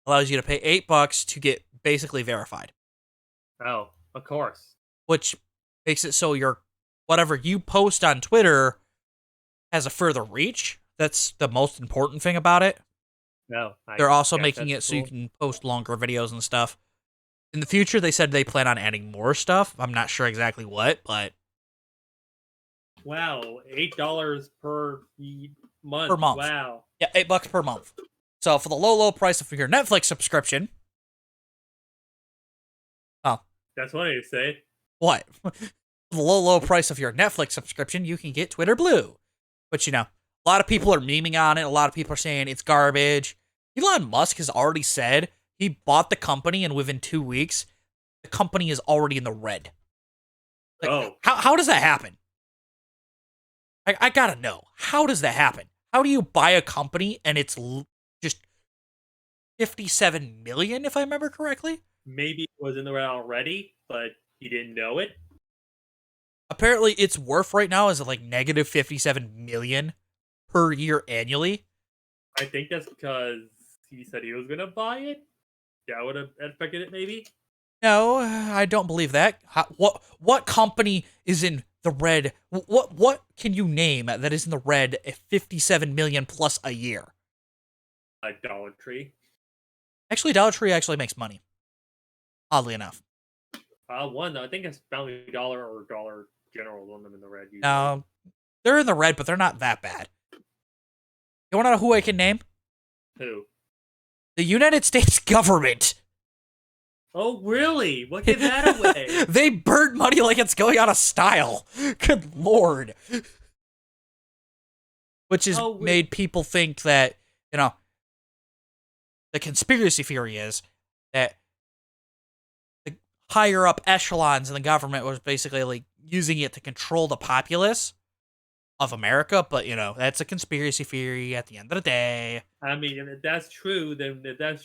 allows you to pay $8 to get basically verified. Oh, of course. which makes it so whatever you post on Twitter has a further reach. That's the most important thing about it. No, I They're also guess making that's it so you cool. can post longer videos and stuff. In the future, they said they plan on adding more stuff. I'm not sure exactly what, but Wow, $8 per per month. month. Wow, Yeah, $8 per month. So for the low price of your Netflix subscription, oh, that's funny to say. what? For the low price of your Netflix subscription, you can get Twitter Blue. But a lot of people are memeing on it. A lot of people are saying it's garbage. Elon Musk has already said he bought the company, and within 2 weeks, the company is already in the red. Like, Oh, how does that happen? I gotta know. How does that happen? How do you buy a company and it's just 57 million, if I remember correctly? maybe it was in the red already, but he didn't know it. Apparently, its worth right now is like negative 57 million per year annually. I think that's because he said he was gonna buy it. That would have affected it, maybe. No, I don't believe that. What company is in the red? What can you name that is in the red at 57 million plus a year? Idolatry. Actually, Dollar Tree actually makes money. Oddly enough. One, I think it's Family Dollar or Dollar General on them in the red usually. Now, they're in the red, but they're not that bad. You want to know who I can name? Who? The United States government. Oh, really? What gave that away? They burn money like it's going out of style. Good lord. Which has made people think that, the conspiracy theory is that the higher up echelons in the government was basically like using it to control the populace of America, but that's a conspiracy theory at the end of the day. I mean, if that's true, then then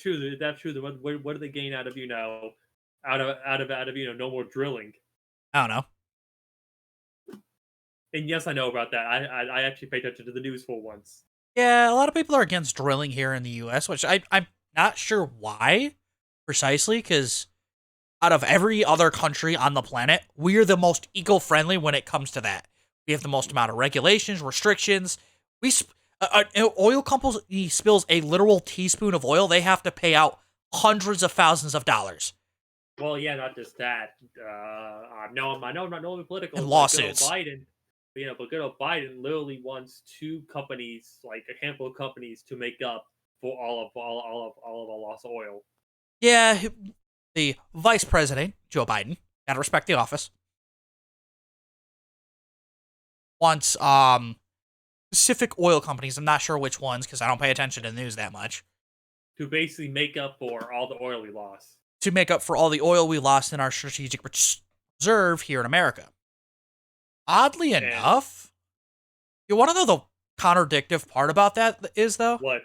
what do they gain out of no more drilling? I don't know. And yes, I know about that. I actually pay attention to the news for once. Yeah, a lot of people are against drilling here in the U.S., which I'm not sure why precisely, because out of every other country on the planet, we're the most eco-friendly when it comes to that. We have the most amount of regulations, restrictions. An oil company spills a literal teaspoon of oil, they have to pay out hundreds of thousands of dollars. Well, yeah, not just that. I know I'm not only political. And But lawsuits. Biden, but good old Biden literally wants two companies, like a handful of companies, to make up for all of our lost oil. Yeah, the vice president, Joe Biden, gotta respect the office, wants specific oil companies. I'm not sure which ones because I don't pay attention to the news that much. To basically make up for all the oil we lost. To make up for all the oil we lost in our strategic reserve here in America. Oddly enough, you want to know the contradictive part about that is, though? What?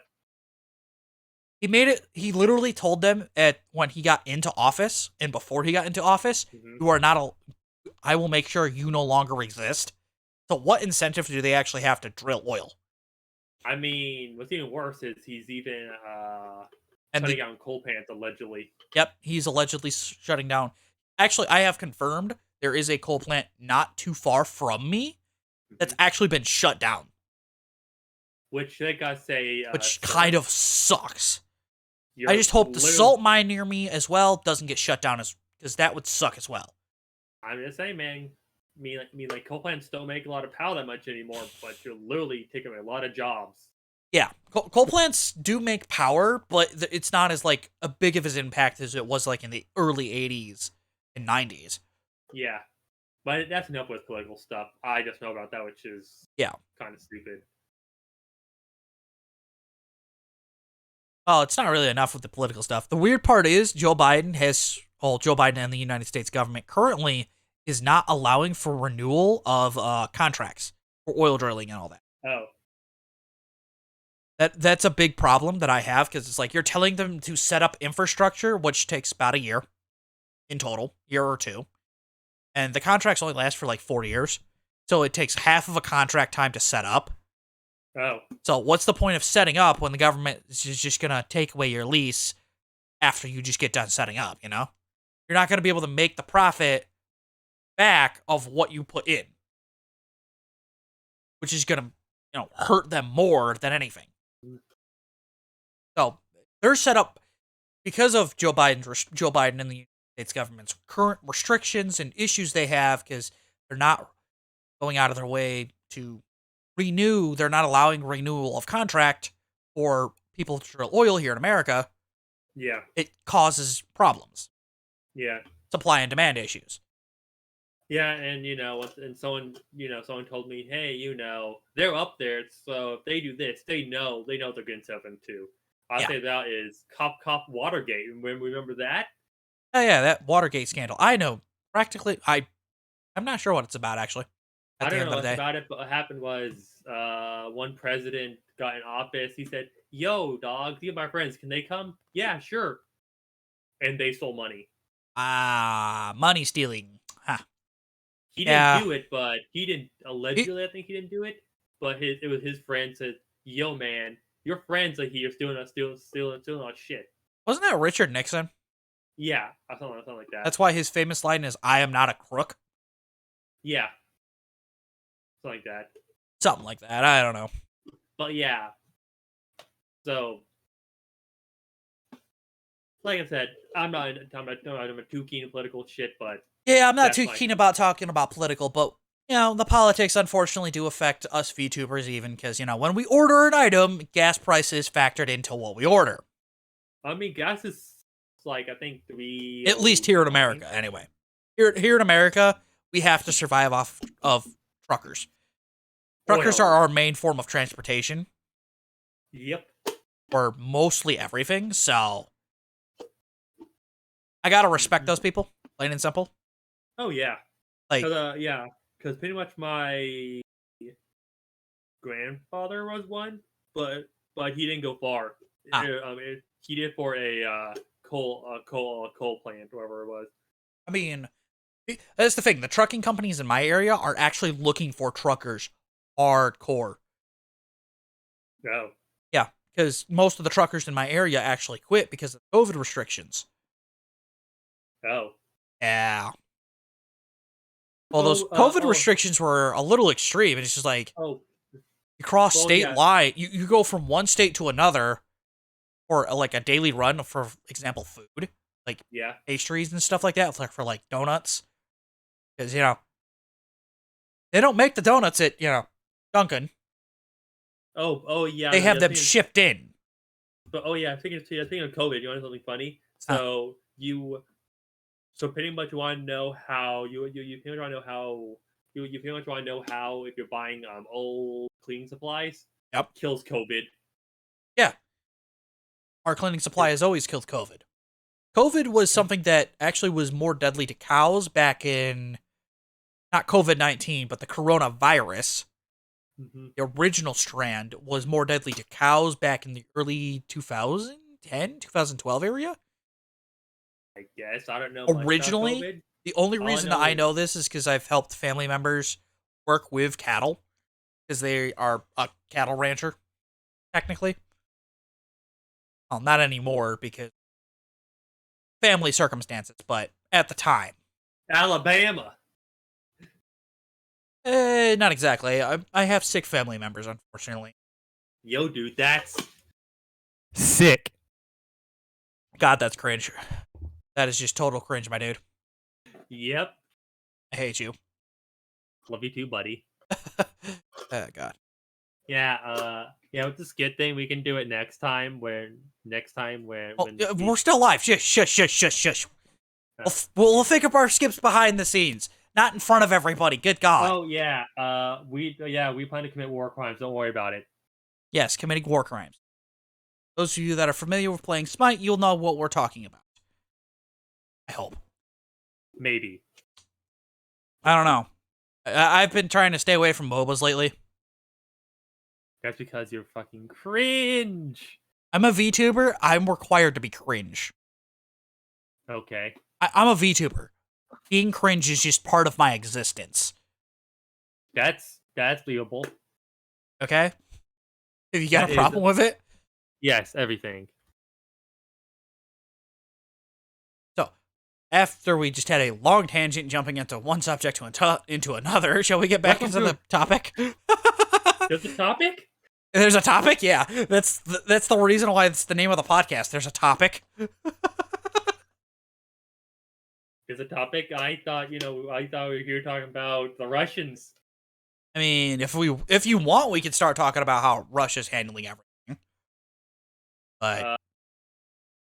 He literally told them when he got into office and before he got into office, you are not I will make sure you no longer exist. So what incentive do they actually have to drill oil? I mean, what's even worse is he's even shutting down coal plants, allegedly. Yep, he's allegedly shutting down. Actually, I have confirmed there is a coal plant not too far from me that's actually been shut down. Which they gotta say, which kind of sucks. I just hope the salt mine near me as well doesn't get shut down, because that would suck as well. I'm just saying, man. I mean, like coal plants don't make a lot of power that much anymore, but you're literally taking away a lot of jobs. Yeah, coal plants do make power, but it's not as like a big of an impact as it was like in the early 80s and 90s. Yeah, but that's enough with political stuff. I just know about that, which is kind of stupid. Oh, it's not really enough with the political stuff. The weird part is Joe Biden and the United States government currently is not allowing for renewal of contracts for oil drilling and all that. Oh. That's a big problem that I have, because it's like you're telling them to set up infrastructure, which takes about a year in total, year or two. And the contracts only last for like 4 years. So it takes half of a contract time to set up. Oh. So what's the point of setting up when the government is just going to take away your lease after you just get done setting up, You're not going to be able to make the profit back of what you put in, which is gonna, hurt them more than anything. So they're set up because of Joe Biden and the United States government's current restrictions and issues they have, because they're not going out of their way to renew. They're not allowing renewal of contract for people to drill oil here in America. Yeah. It causes problems, Yeah. supply and demand issues. Yeah, and someone told me, hey, they're up there, so if they do this, they know they're getting something too. I'll Yeah. say that is cop Watergate. Remember that? Oh yeah, that Watergate scandal. I know practically. I'm not sure what it's about actually. At I the don't end know of the much day, about it, but what happened was one president got in office. He said, "Yo, dog, these are my friends. Can they come? Yeah, sure." And they stole money. money stealing. Huh. He didn't Yeah, do it, but he didn't it, allegedly. I think he didn't do it, but it was his friend said, "Yo, man, your friends are here stealing our shit." wasn't that Richard Nixon? Yeah, something like that. That's why his famous line is "I am not a crook." Yeah, something like that. Something like that. I don't know. But yeah, so like I said, I'm not too keen on political shit, but Yeah, I'm not that's too my keen about talking about political, but the politics unfortunately do affect us VTubers even because when we order an item, gas prices factored into what we order. I mean, gas is like I think At least here in 309. America, anyway. Here in America, we have to survive off of truckers. Truckers are Oil. our main form of transportation Yep. for mostly everything, so I gotta respect those people, plain and simple. Oh yeah. Like, Because pretty much my grandfather was one, but he didn't go far. ah, He did for a coal plant, whatever it was. I mean, that's the thing. The trucking companies in my area are actually looking for truckers hardcore. Oh. Yeah, because most of the truckers in my area actually quit because of COVID restrictions. Oh. Yeah. Well, those COVID restrictions were a little extreme. It's just like Oh. you cross Well, state yeah. line, you go from one state to another for like a daily run, for example, food, like Yeah. pastries and stuff like that, for like donuts. Because they don't make the donuts at Dunkin'. Oh yeah. They have The them thing is, shipped in. but I think of COVID. You want something funny? Huh. So pretty much want to know how you pretty much want to know how you pretty much want to know how if you're buying old cleaning supplies Yep. kills COVID. Yeah. Our cleaning supply has always killed COVID. COVID was something that actually was more deadly to cows back in, not COVID-19, but the coronavirus. Mm-hmm. The original strand was more deadly to cows back in the early 2012 area. I guess I don't know much about Originally, COVID. the only All I reason know I is know this is because I've helped family members work with cattle, because they are a cattle rancher, technically. Well, not anymore because family circumstances, but at the time. Alabama. Not exactly. I have sick family members, unfortunately. Yo, dude, that's Sick. God, that's cringe. That is just total cringe, my dude. yep. I hate you. Love you too, buddy. Oh, God. Yeah. With the skit thing, we can do it next time. When We're still live. Shush. We'll think up our skips behind the scenes, not in front of everybody. Good God. Oh yeah. We plan to commit war crimes. Don't worry about it. Yes, committing war crimes. Those of you that are familiar with playing Smite, you'll know what we're talking about. I hope. Maybe. I don't know. I've been trying to stay away from MOBAs lately. That's because you're fucking cringe. I'm a VTuber. I'm required to be cringe. Okay. I'm a VTuber. Being cringe is just part of my existence. That's believable. Okay? If you got That a problem with it? Yes, everything. So, after we just had a long tangent jumping into one subject into another, shall we get back into the topic? There's a topic? There's a topic? Yeah. That's the reason why it's the name of the podcast. There's a topic. There's a topic? I thought we were here talking about the Russians. I mean, if you want, we could start talking about how Russia's handling everything. But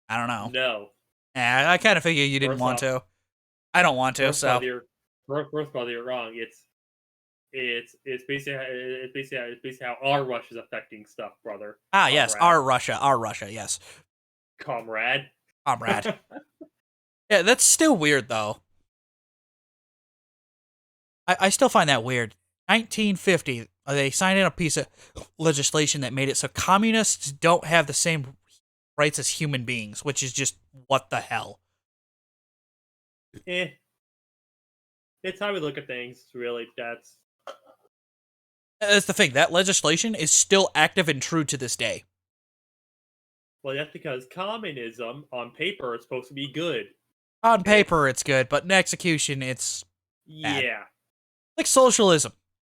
I don't know. No. Yeah, I kind of figure you didn't want to. I don't want to, so. First of all, you're wrong. It's basically how our Russia's affecting stuff, brother. Ah, yes, our Russia, yes. Comrade. Yeah, that's still weird, though. I still find that weird. 1950, they signed in a piece of legislation that made it so communists don't have the same rights as human beings, which is just what the hell. It's how we look at things, really. That's the thing. That legislation is still active and true to this day. Well, that's because communism, on paper, is supposed to be good. On paper, it's good, but in execution, it's bad. Yeah. Like socialism.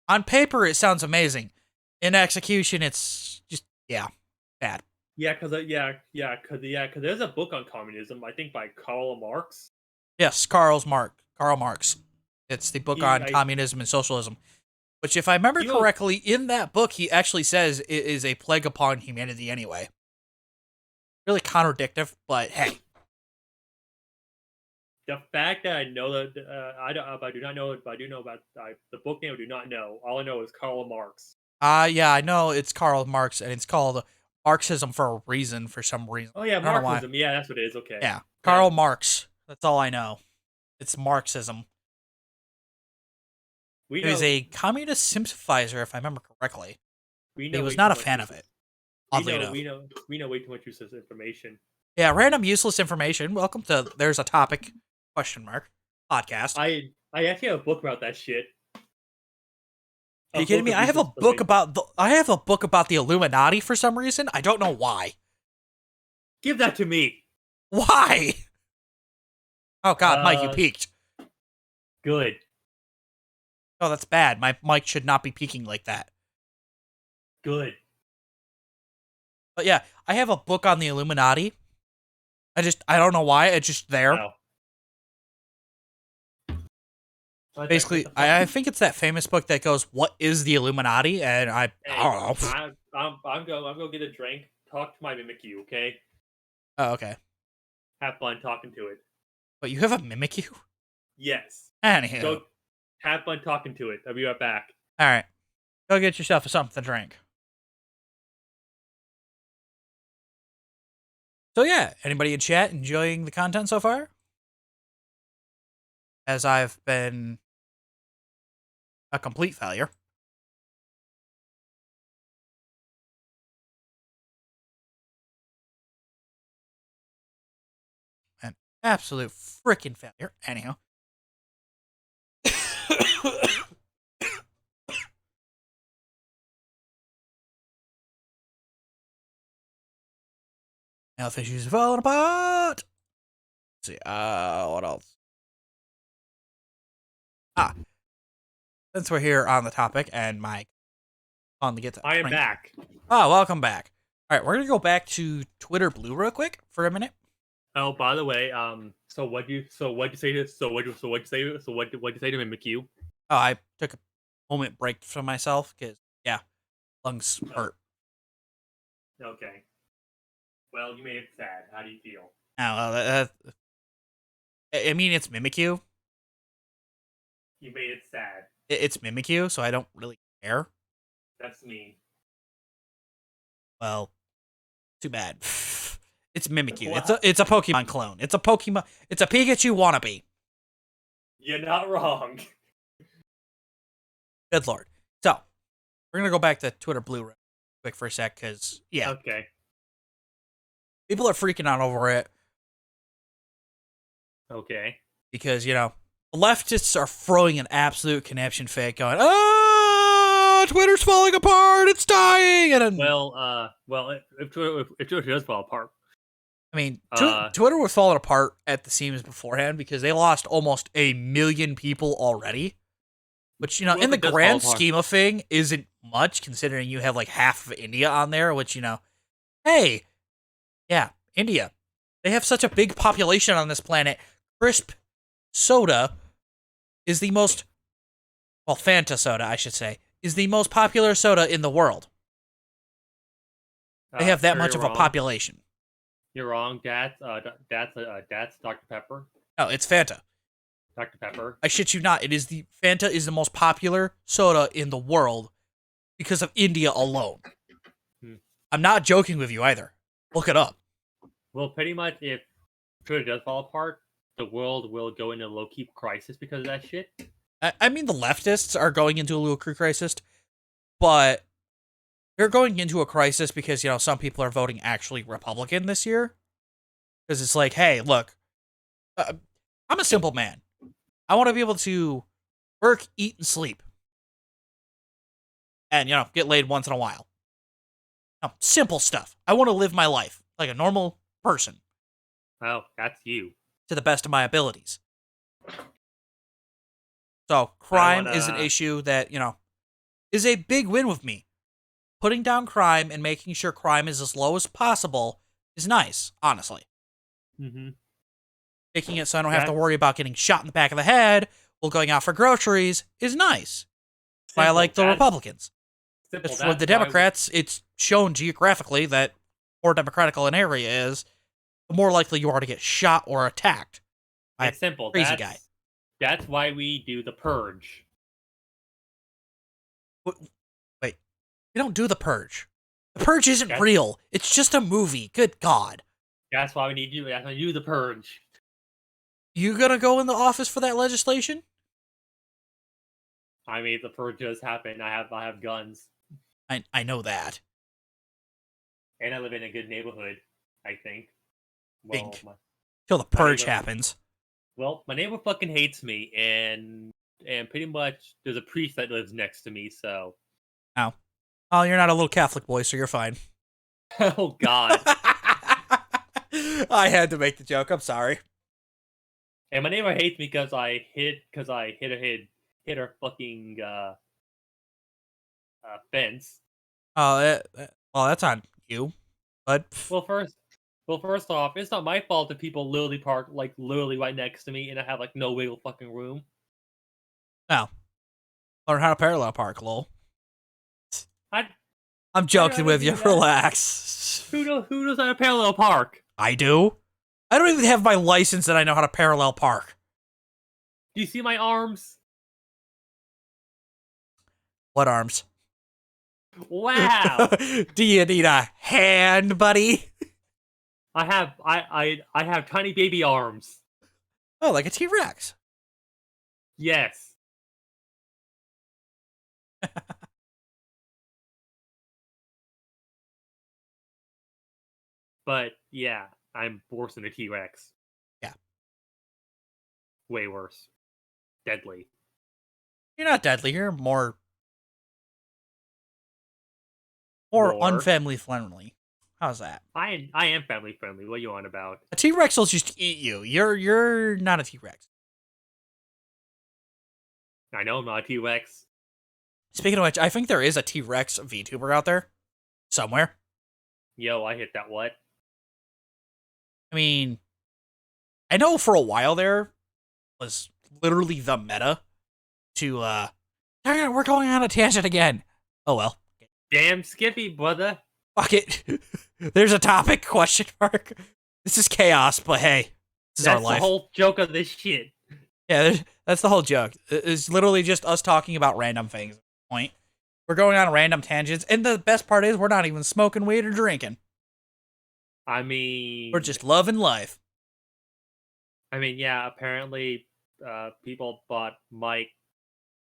On paper, it sounds amazing. In execution, it's just, bad. Yeah, because there's a book on communism, I think by Karl Marx. Yes, Karl Marx. It's the book on communism and socialism. Which, if I remember correctly, in that book, he actually says it is a plague upon humanity anyway. Really contradictory, but hey. The fact that I know that I do not know, but I do know about the book name. I do not know. All I know is Karl Marx. Yeah, I know it's Karl Marx, and it's called Marxism for a reason, for some reason. Oh yeah, Marxism. Yeah, that's what it is. Okay. Yeah, Karl Marx. That's all I know. It's Marxism. He was a communist sympathizer, if I remember correctly. He was not a fan of it. Oddly enough. We know way too much useless information. Yeah, random useless information. Welcome to There's a Topic ? Podcast. I actually have a book about that shit. Are you kidding me? I have a book about the Illuminati for some reason. I don't know why. Give that to me. Why? Oh God, Mike, you peaked. Good. Oh, that's bad. My mic should not be peaking like that. Good. But yeah, I have a book on the Illuminati. I don't know why. It's just there. Wow. Basically, I think it's that famous book that goes, "What is the Illuminati?" And I don't know. I'm going to get a drink. Talk to my Mimikyu, okay? Oh, okay. Have fun talking to it. But you have a Mimikyu? Yes. Anywho. Go have fun talking to it. I'll be right back. All right. Go get yourself something to drink. So yeah, anybody in chat enjoying the content so far? As I've been a complete failure. An absolute freaking failure. Anyhow. Health issues falling apart. Let's see. What else? Since we're here on the topic, and Mike on to get to. I am back. Oh, welcome back. All right, we're gonna go back to Twitter Blue real quick for a minute. Oh, by the way, what'd you say to Mimikyu? Oh, I took a moment break for myself because lungs hurt. Okay. Well, you made it sad. How do you feel? Oh, I mean, it's Mimikyu. You made it sad. It's Mimikyu, so I don't really care. That's mean. Well, too bad. It's Mimikyu. Wow. It's a Pokemon clone. It's a Pokemon. It's a Pikachu wannabe. You're not wrong. Good lord. So, we're gonna go back to Twitter Blue real quick for a sec, because Okay. People are freaking out over it. Okay. Because, leftists are throwing an absolute conniption fit, going, Twitter's falling apart, it's dying! And then, if Twitter does fall apart. I mean, Uh, Twitter was falling apart at the seams beforehand because they lost almost 1 million people already. Which, well, in if the it does fall grand apart, scheme of thing, isn't much considering you have like half of India on there, which, hey, yeah, India. They have such a big population on this planet. Crisp soda is the most, well, Fanta soda, I should say, is the most popular soda in the world. They have that sir, much you're of a wrong. population. You're wrong. That's Dr. Pepper. No, it's Fanta. Dr. Pepper. I shit you not. Fanta is the most popular soda in the world because of India alone. Hmm. I'm not joking with you either. Look it up. Well, pretty much, if Twitter does fall apart, the world will go into a low-key crisis because of that shit. I mean, the leftists are going into a little crisis, but they're going into a crisis because, some people are voting actually Republican this year. Because it's like, hey, look, I'm a simple man. I want to be able to work, eat, and sleep. And, get laid once in a while. Simple stuff. I want to live my life like a normal person Oh, that's you. to the best of my abilities. So, crime is an issue that, is a big win with me. Putting down crime and making sure crime is as low as possible is nice, honestly. Mm-hmm. Making it so I don't have to worry about getting shot in the back of the head while going out for groceries is nice. Why I like the Republicans. For the Democrats, it's shown geographically that the more democratical an area is, the more likely you are to get shot or attacked by It's simple. a crazy guy. That's why we do the purge. Wait, we don't do the purge. The purge isn't real. It's just a movie. Good God. That's why we need you. That's why we do the purge. You gonna go in the office for that legislation? I mean, if the purge does happen, I have guns. I know that. And I live in a good neighborhood, I think. Well, Till the purge happens. Well, my neighbor fucking hates me, and pretty much there's a priest that lives next to me, so. Oh. Oh, you're not a little Catholic boy, so you're fine. Oh, God. I had to make the joke. I'm sorry. And my neighbor hates me because I hit her fucking fence. Oh, well, that's on you. But well, first off, it's not my fault that people literally park like literally right next to me, and I have like no wiggle fucking room. No, learn how to parallel park, lol. I'm joking with you. Relax. Who knows how to parallel park? I do. I don't even have my license, and I know how to parallel park. Do you see my arms? What arms? Wow. Do you need a hand, buddy? I have tiny baby arms. Oh, like a T-Rex. Yes. But yeah, I'm worse than a T-Rex. Yeah. Way worse. Deadly. You're not deadly. You're more unfamily friendly. How's that? I am family friendly. What are you on about? A T-Rex will just eat you. You're not a T-Rex. I know I'm not a T-Rex. Speaking of which, I think there is a T-Rex VTuber out there somewhere. Yo, I hit that what? I mean, I know for a while there was literally the meta to darn it, we're going on a tangent again. Oh well. Damn Skippy, brother. Fuck it. There's a topic, question mark. This is chaos, but hey, this is our life. That's the whole joke of this shit. Yeah, that's the whole joke. It's literally just us talking about random things at this point. We're going on random tangents, and the best part is we're not even smoking weed or drinking. I mean... We're just loving life. I mean, yeah, apparently people bought Mike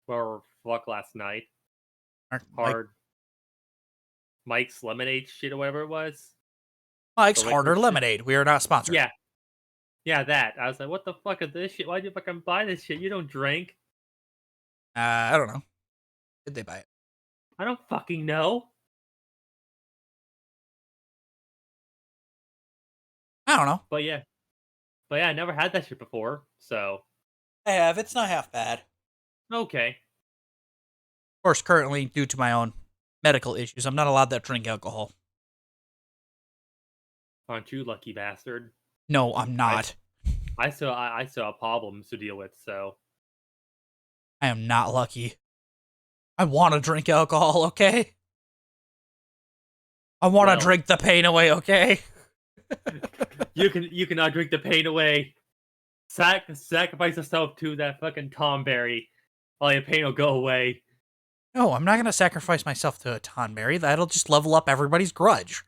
for fuck last night. Mike's lemonade shit or whatever it was. Mike's Harder Lemonade. We are not sponsored. Yeah. Yeah, that. I was like, what the fuck is this shit? Why'd you fucking buy this shit? You don't drink. I don't know. Did they buy it? I don't fucking know. I don't know. But yeah, I never had that shit before. So I have. It's not half bad. okay. Of course, currently, due to my own medical issues, I'm not allowed to drink alcohol. Aren't you lucky bastard? No, I'm I not. I still have problems to deal with. So I am not lucky. I want to drink alcohol, okay? I want to well, drink the pain away, okay? you cannot drink the pain away. Sacrifice yourself to that fucking Tom Berry. All your pain will go away. No, I'm not going to sacrifice myself to a Tonberry. That'll just level up everybody's grudge.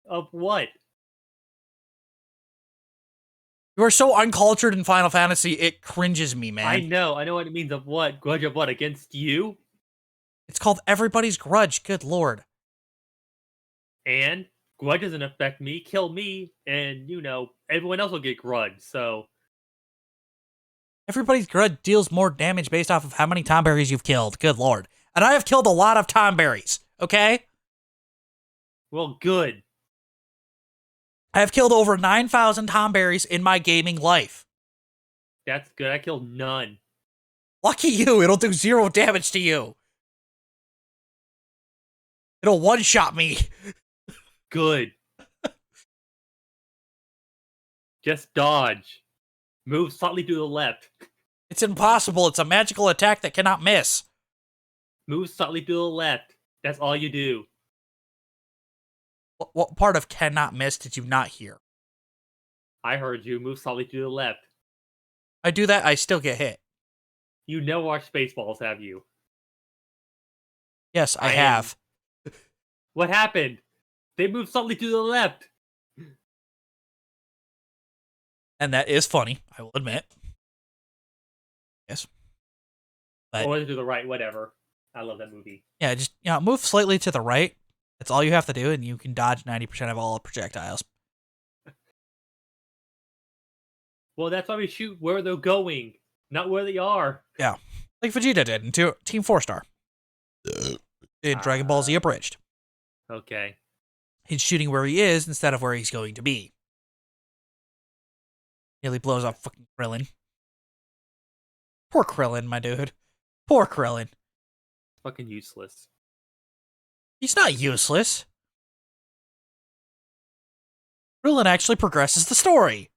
Of what? You are so uncultured in Final Fantasy, it cringes me, man. I know what it means. Of what? Grudge of what? Against you? It's called everybody's grudge, good lord. And grudge doesn't affect me. Kill me, and everyone else will get grudge. So Everybody's grudge deals more damage based off of how many Tonberries you've killed, good lord. And I have killed a lot of Tonberries, okay? well, good. I have killed over 9,000 Tonberries in my gaming life. That's good. I killed none. Lucky you, it'll do 0 damage to you. It'll one-shot me. Good. Just dodge. Move slightly to the left. It's impossible. It's a magical attack that cannot miss. Move slightly to the left. That's all you do. What part of cannot miss did you not hear? I heard you. Move slightly to the left. I do that, I still get hit. You never watched Spaceballs, have you? Yes, I I have. What happened? They moved slightly to the left. And that is funny, I will admit. Yes. But, Or to the right, whatever. I love that movie. yeah, just move slightly to the right. That's all you have to do, and you can dodge 90% of all projectiles. Well, that's why we shoot where they're going, not where they are. Yeah. Like Vegeta did in Team 4-Star. In Dragon Ball Z Abridged. Okay. He's shooting where he is instead of where he's going to be. Nearly blows up fucking Krillin. Poor Krillin, my dude. Poor Krillin. Fucking useless. He's not useless. Krillin actually progresses the story.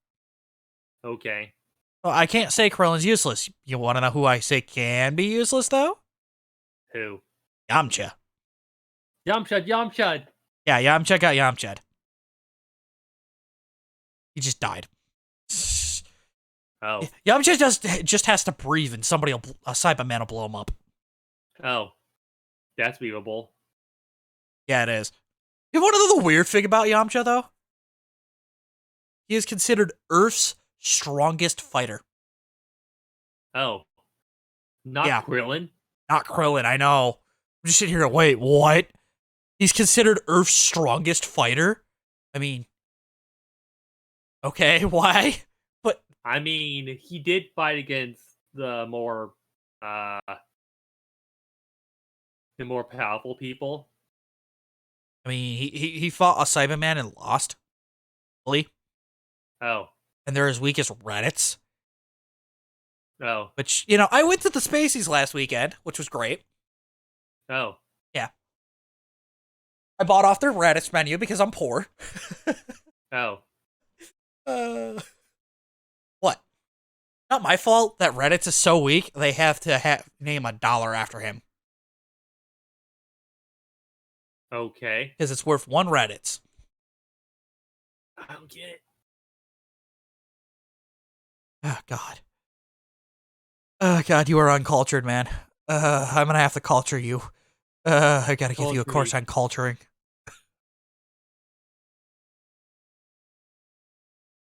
Okay. Well, I can't say Krillin's useless. You want to know who I say can be useless, though? Who? Yamcha. Yamcha. Yeah, Yamcha got Yamcha'd. He just died. Oh. Yamcha just has to breathe and a Cyberman will blow him up. Oh. That's believable. Yeah, it is. You want to know the weird thing about Yamcha, though? He is considered Earth's strongest fighter. Oh. Not Krillin? Not Krillin, I know. I'm just sitting here, wait, what? He's considered Earth's strongest fighter? I mean, okay, why? But I mean, he did fight against the more powerful people. I mean, he fought a Cyberman and lost. Really? Oh. And they're as weak as Reddits. Oh. Which, I went to the Spaceys last weekend, which was great. Oh. Yeah. I bought off their Reddit's menu because I'm poor. Oh. What? Not my fault that Reddit's is so weak, they have to name $1 after him. Okay. Because it's worth 1 Reddit's. I don't get it. Oh, God. Oh, God, you are uncultured, man. I'm gonna have to culture you. I gotta give you a course on culturing.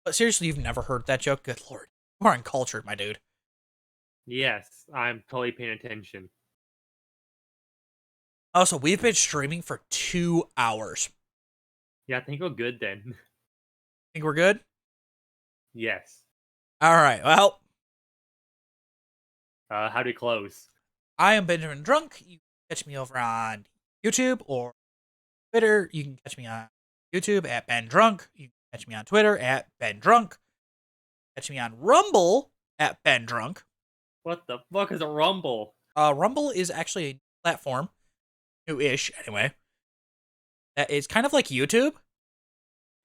But seriously, you've never heard that joke? Good lord. You are uncultured, my dude. Yes, I'm totally paying attention. Also, we've been streaming for 2 hours. Yeah, I think we're good then. Think we're good? Yes. Alright, well. How do we close? I am Benjamin Drunk. You can catch me over on YouTube or Twitter. You can catch me on YouTube at Ben Drunk. You can Catch me on Twitter at BenDrunk. Catch me on Rumble at BenDrunk. What the fuck is a Rumble? Rumble is actually a platform, new-ish anyway, that is kind of like YouTube,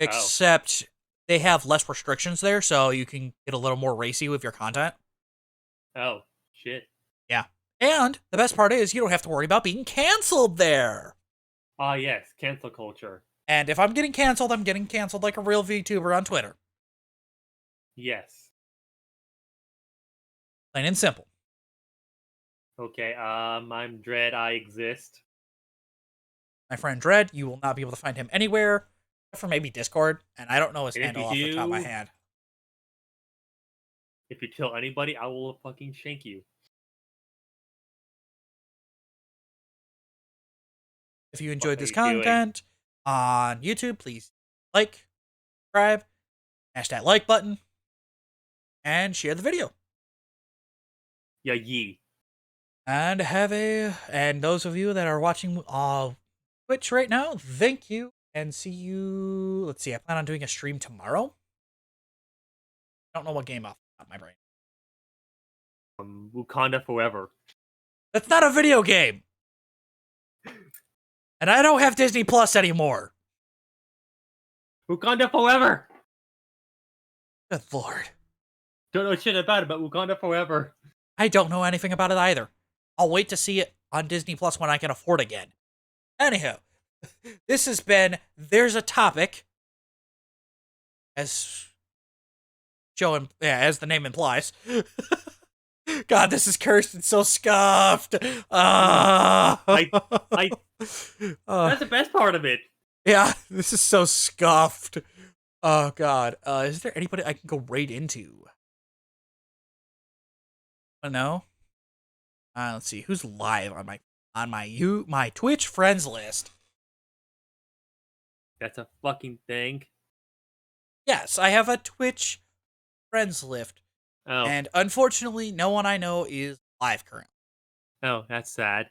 except they have less restrictions there, so you can get a little more racy with your content. Oh, shit. Yeah. And the best part is you don't have to worry about being canceled there. Ah, yes, cancel culture. And if I'm getting canceled, I'm getting canceled like a real VTuber on Twitter. Yes. Plain and simple. Okay, I'm Dread, I exist. My friend Dredd, you will not be able to find him anywhere, except for maybe Discord, and I don't know his And if handle you off the top of my do- head. If you kill anybody, I will fucking shank you. If you enjoyed are this you doing? content on YouTube, please like, subscribe, smash that like button, and share the video. Yeah, ye. And those of you that are watching Twitch right now, thank you, and see you. Let's see, I plan on doing a stream tomorrow. I don't know what game off my brain. Wakanda forever. That's not a video game. And I don't have Disney Plus anymore. Wakanda forever! Good lord. Don't know shit about it, but Wakanda forever. I don't know anything about it either. I'll wait to see it on Disney Plus when I can afford again. Anyhow, this has been There's a Topic, as as the name implies. God, this is cursed and so scuffed. That's the best part of it. Yeah, this is so scuffed. Oh God, is there anybody I can go right into? I don't know. Let's see who's live on my Twitch friends list. That's a fucking thing. Yes, I have a Twitch friends list, Oh, and unfortunately, no one I know is live currently. oh, that's sad.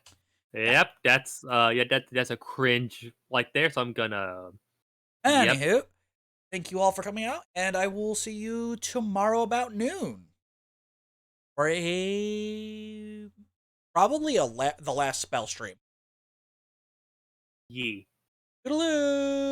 Yep, that's that's a cringe like there. So I'm gonna. Yep. Anywho, thank you all for coming out, and I will see you tomorrow about noon for probably the last spell stream. Ye. Toodaloo!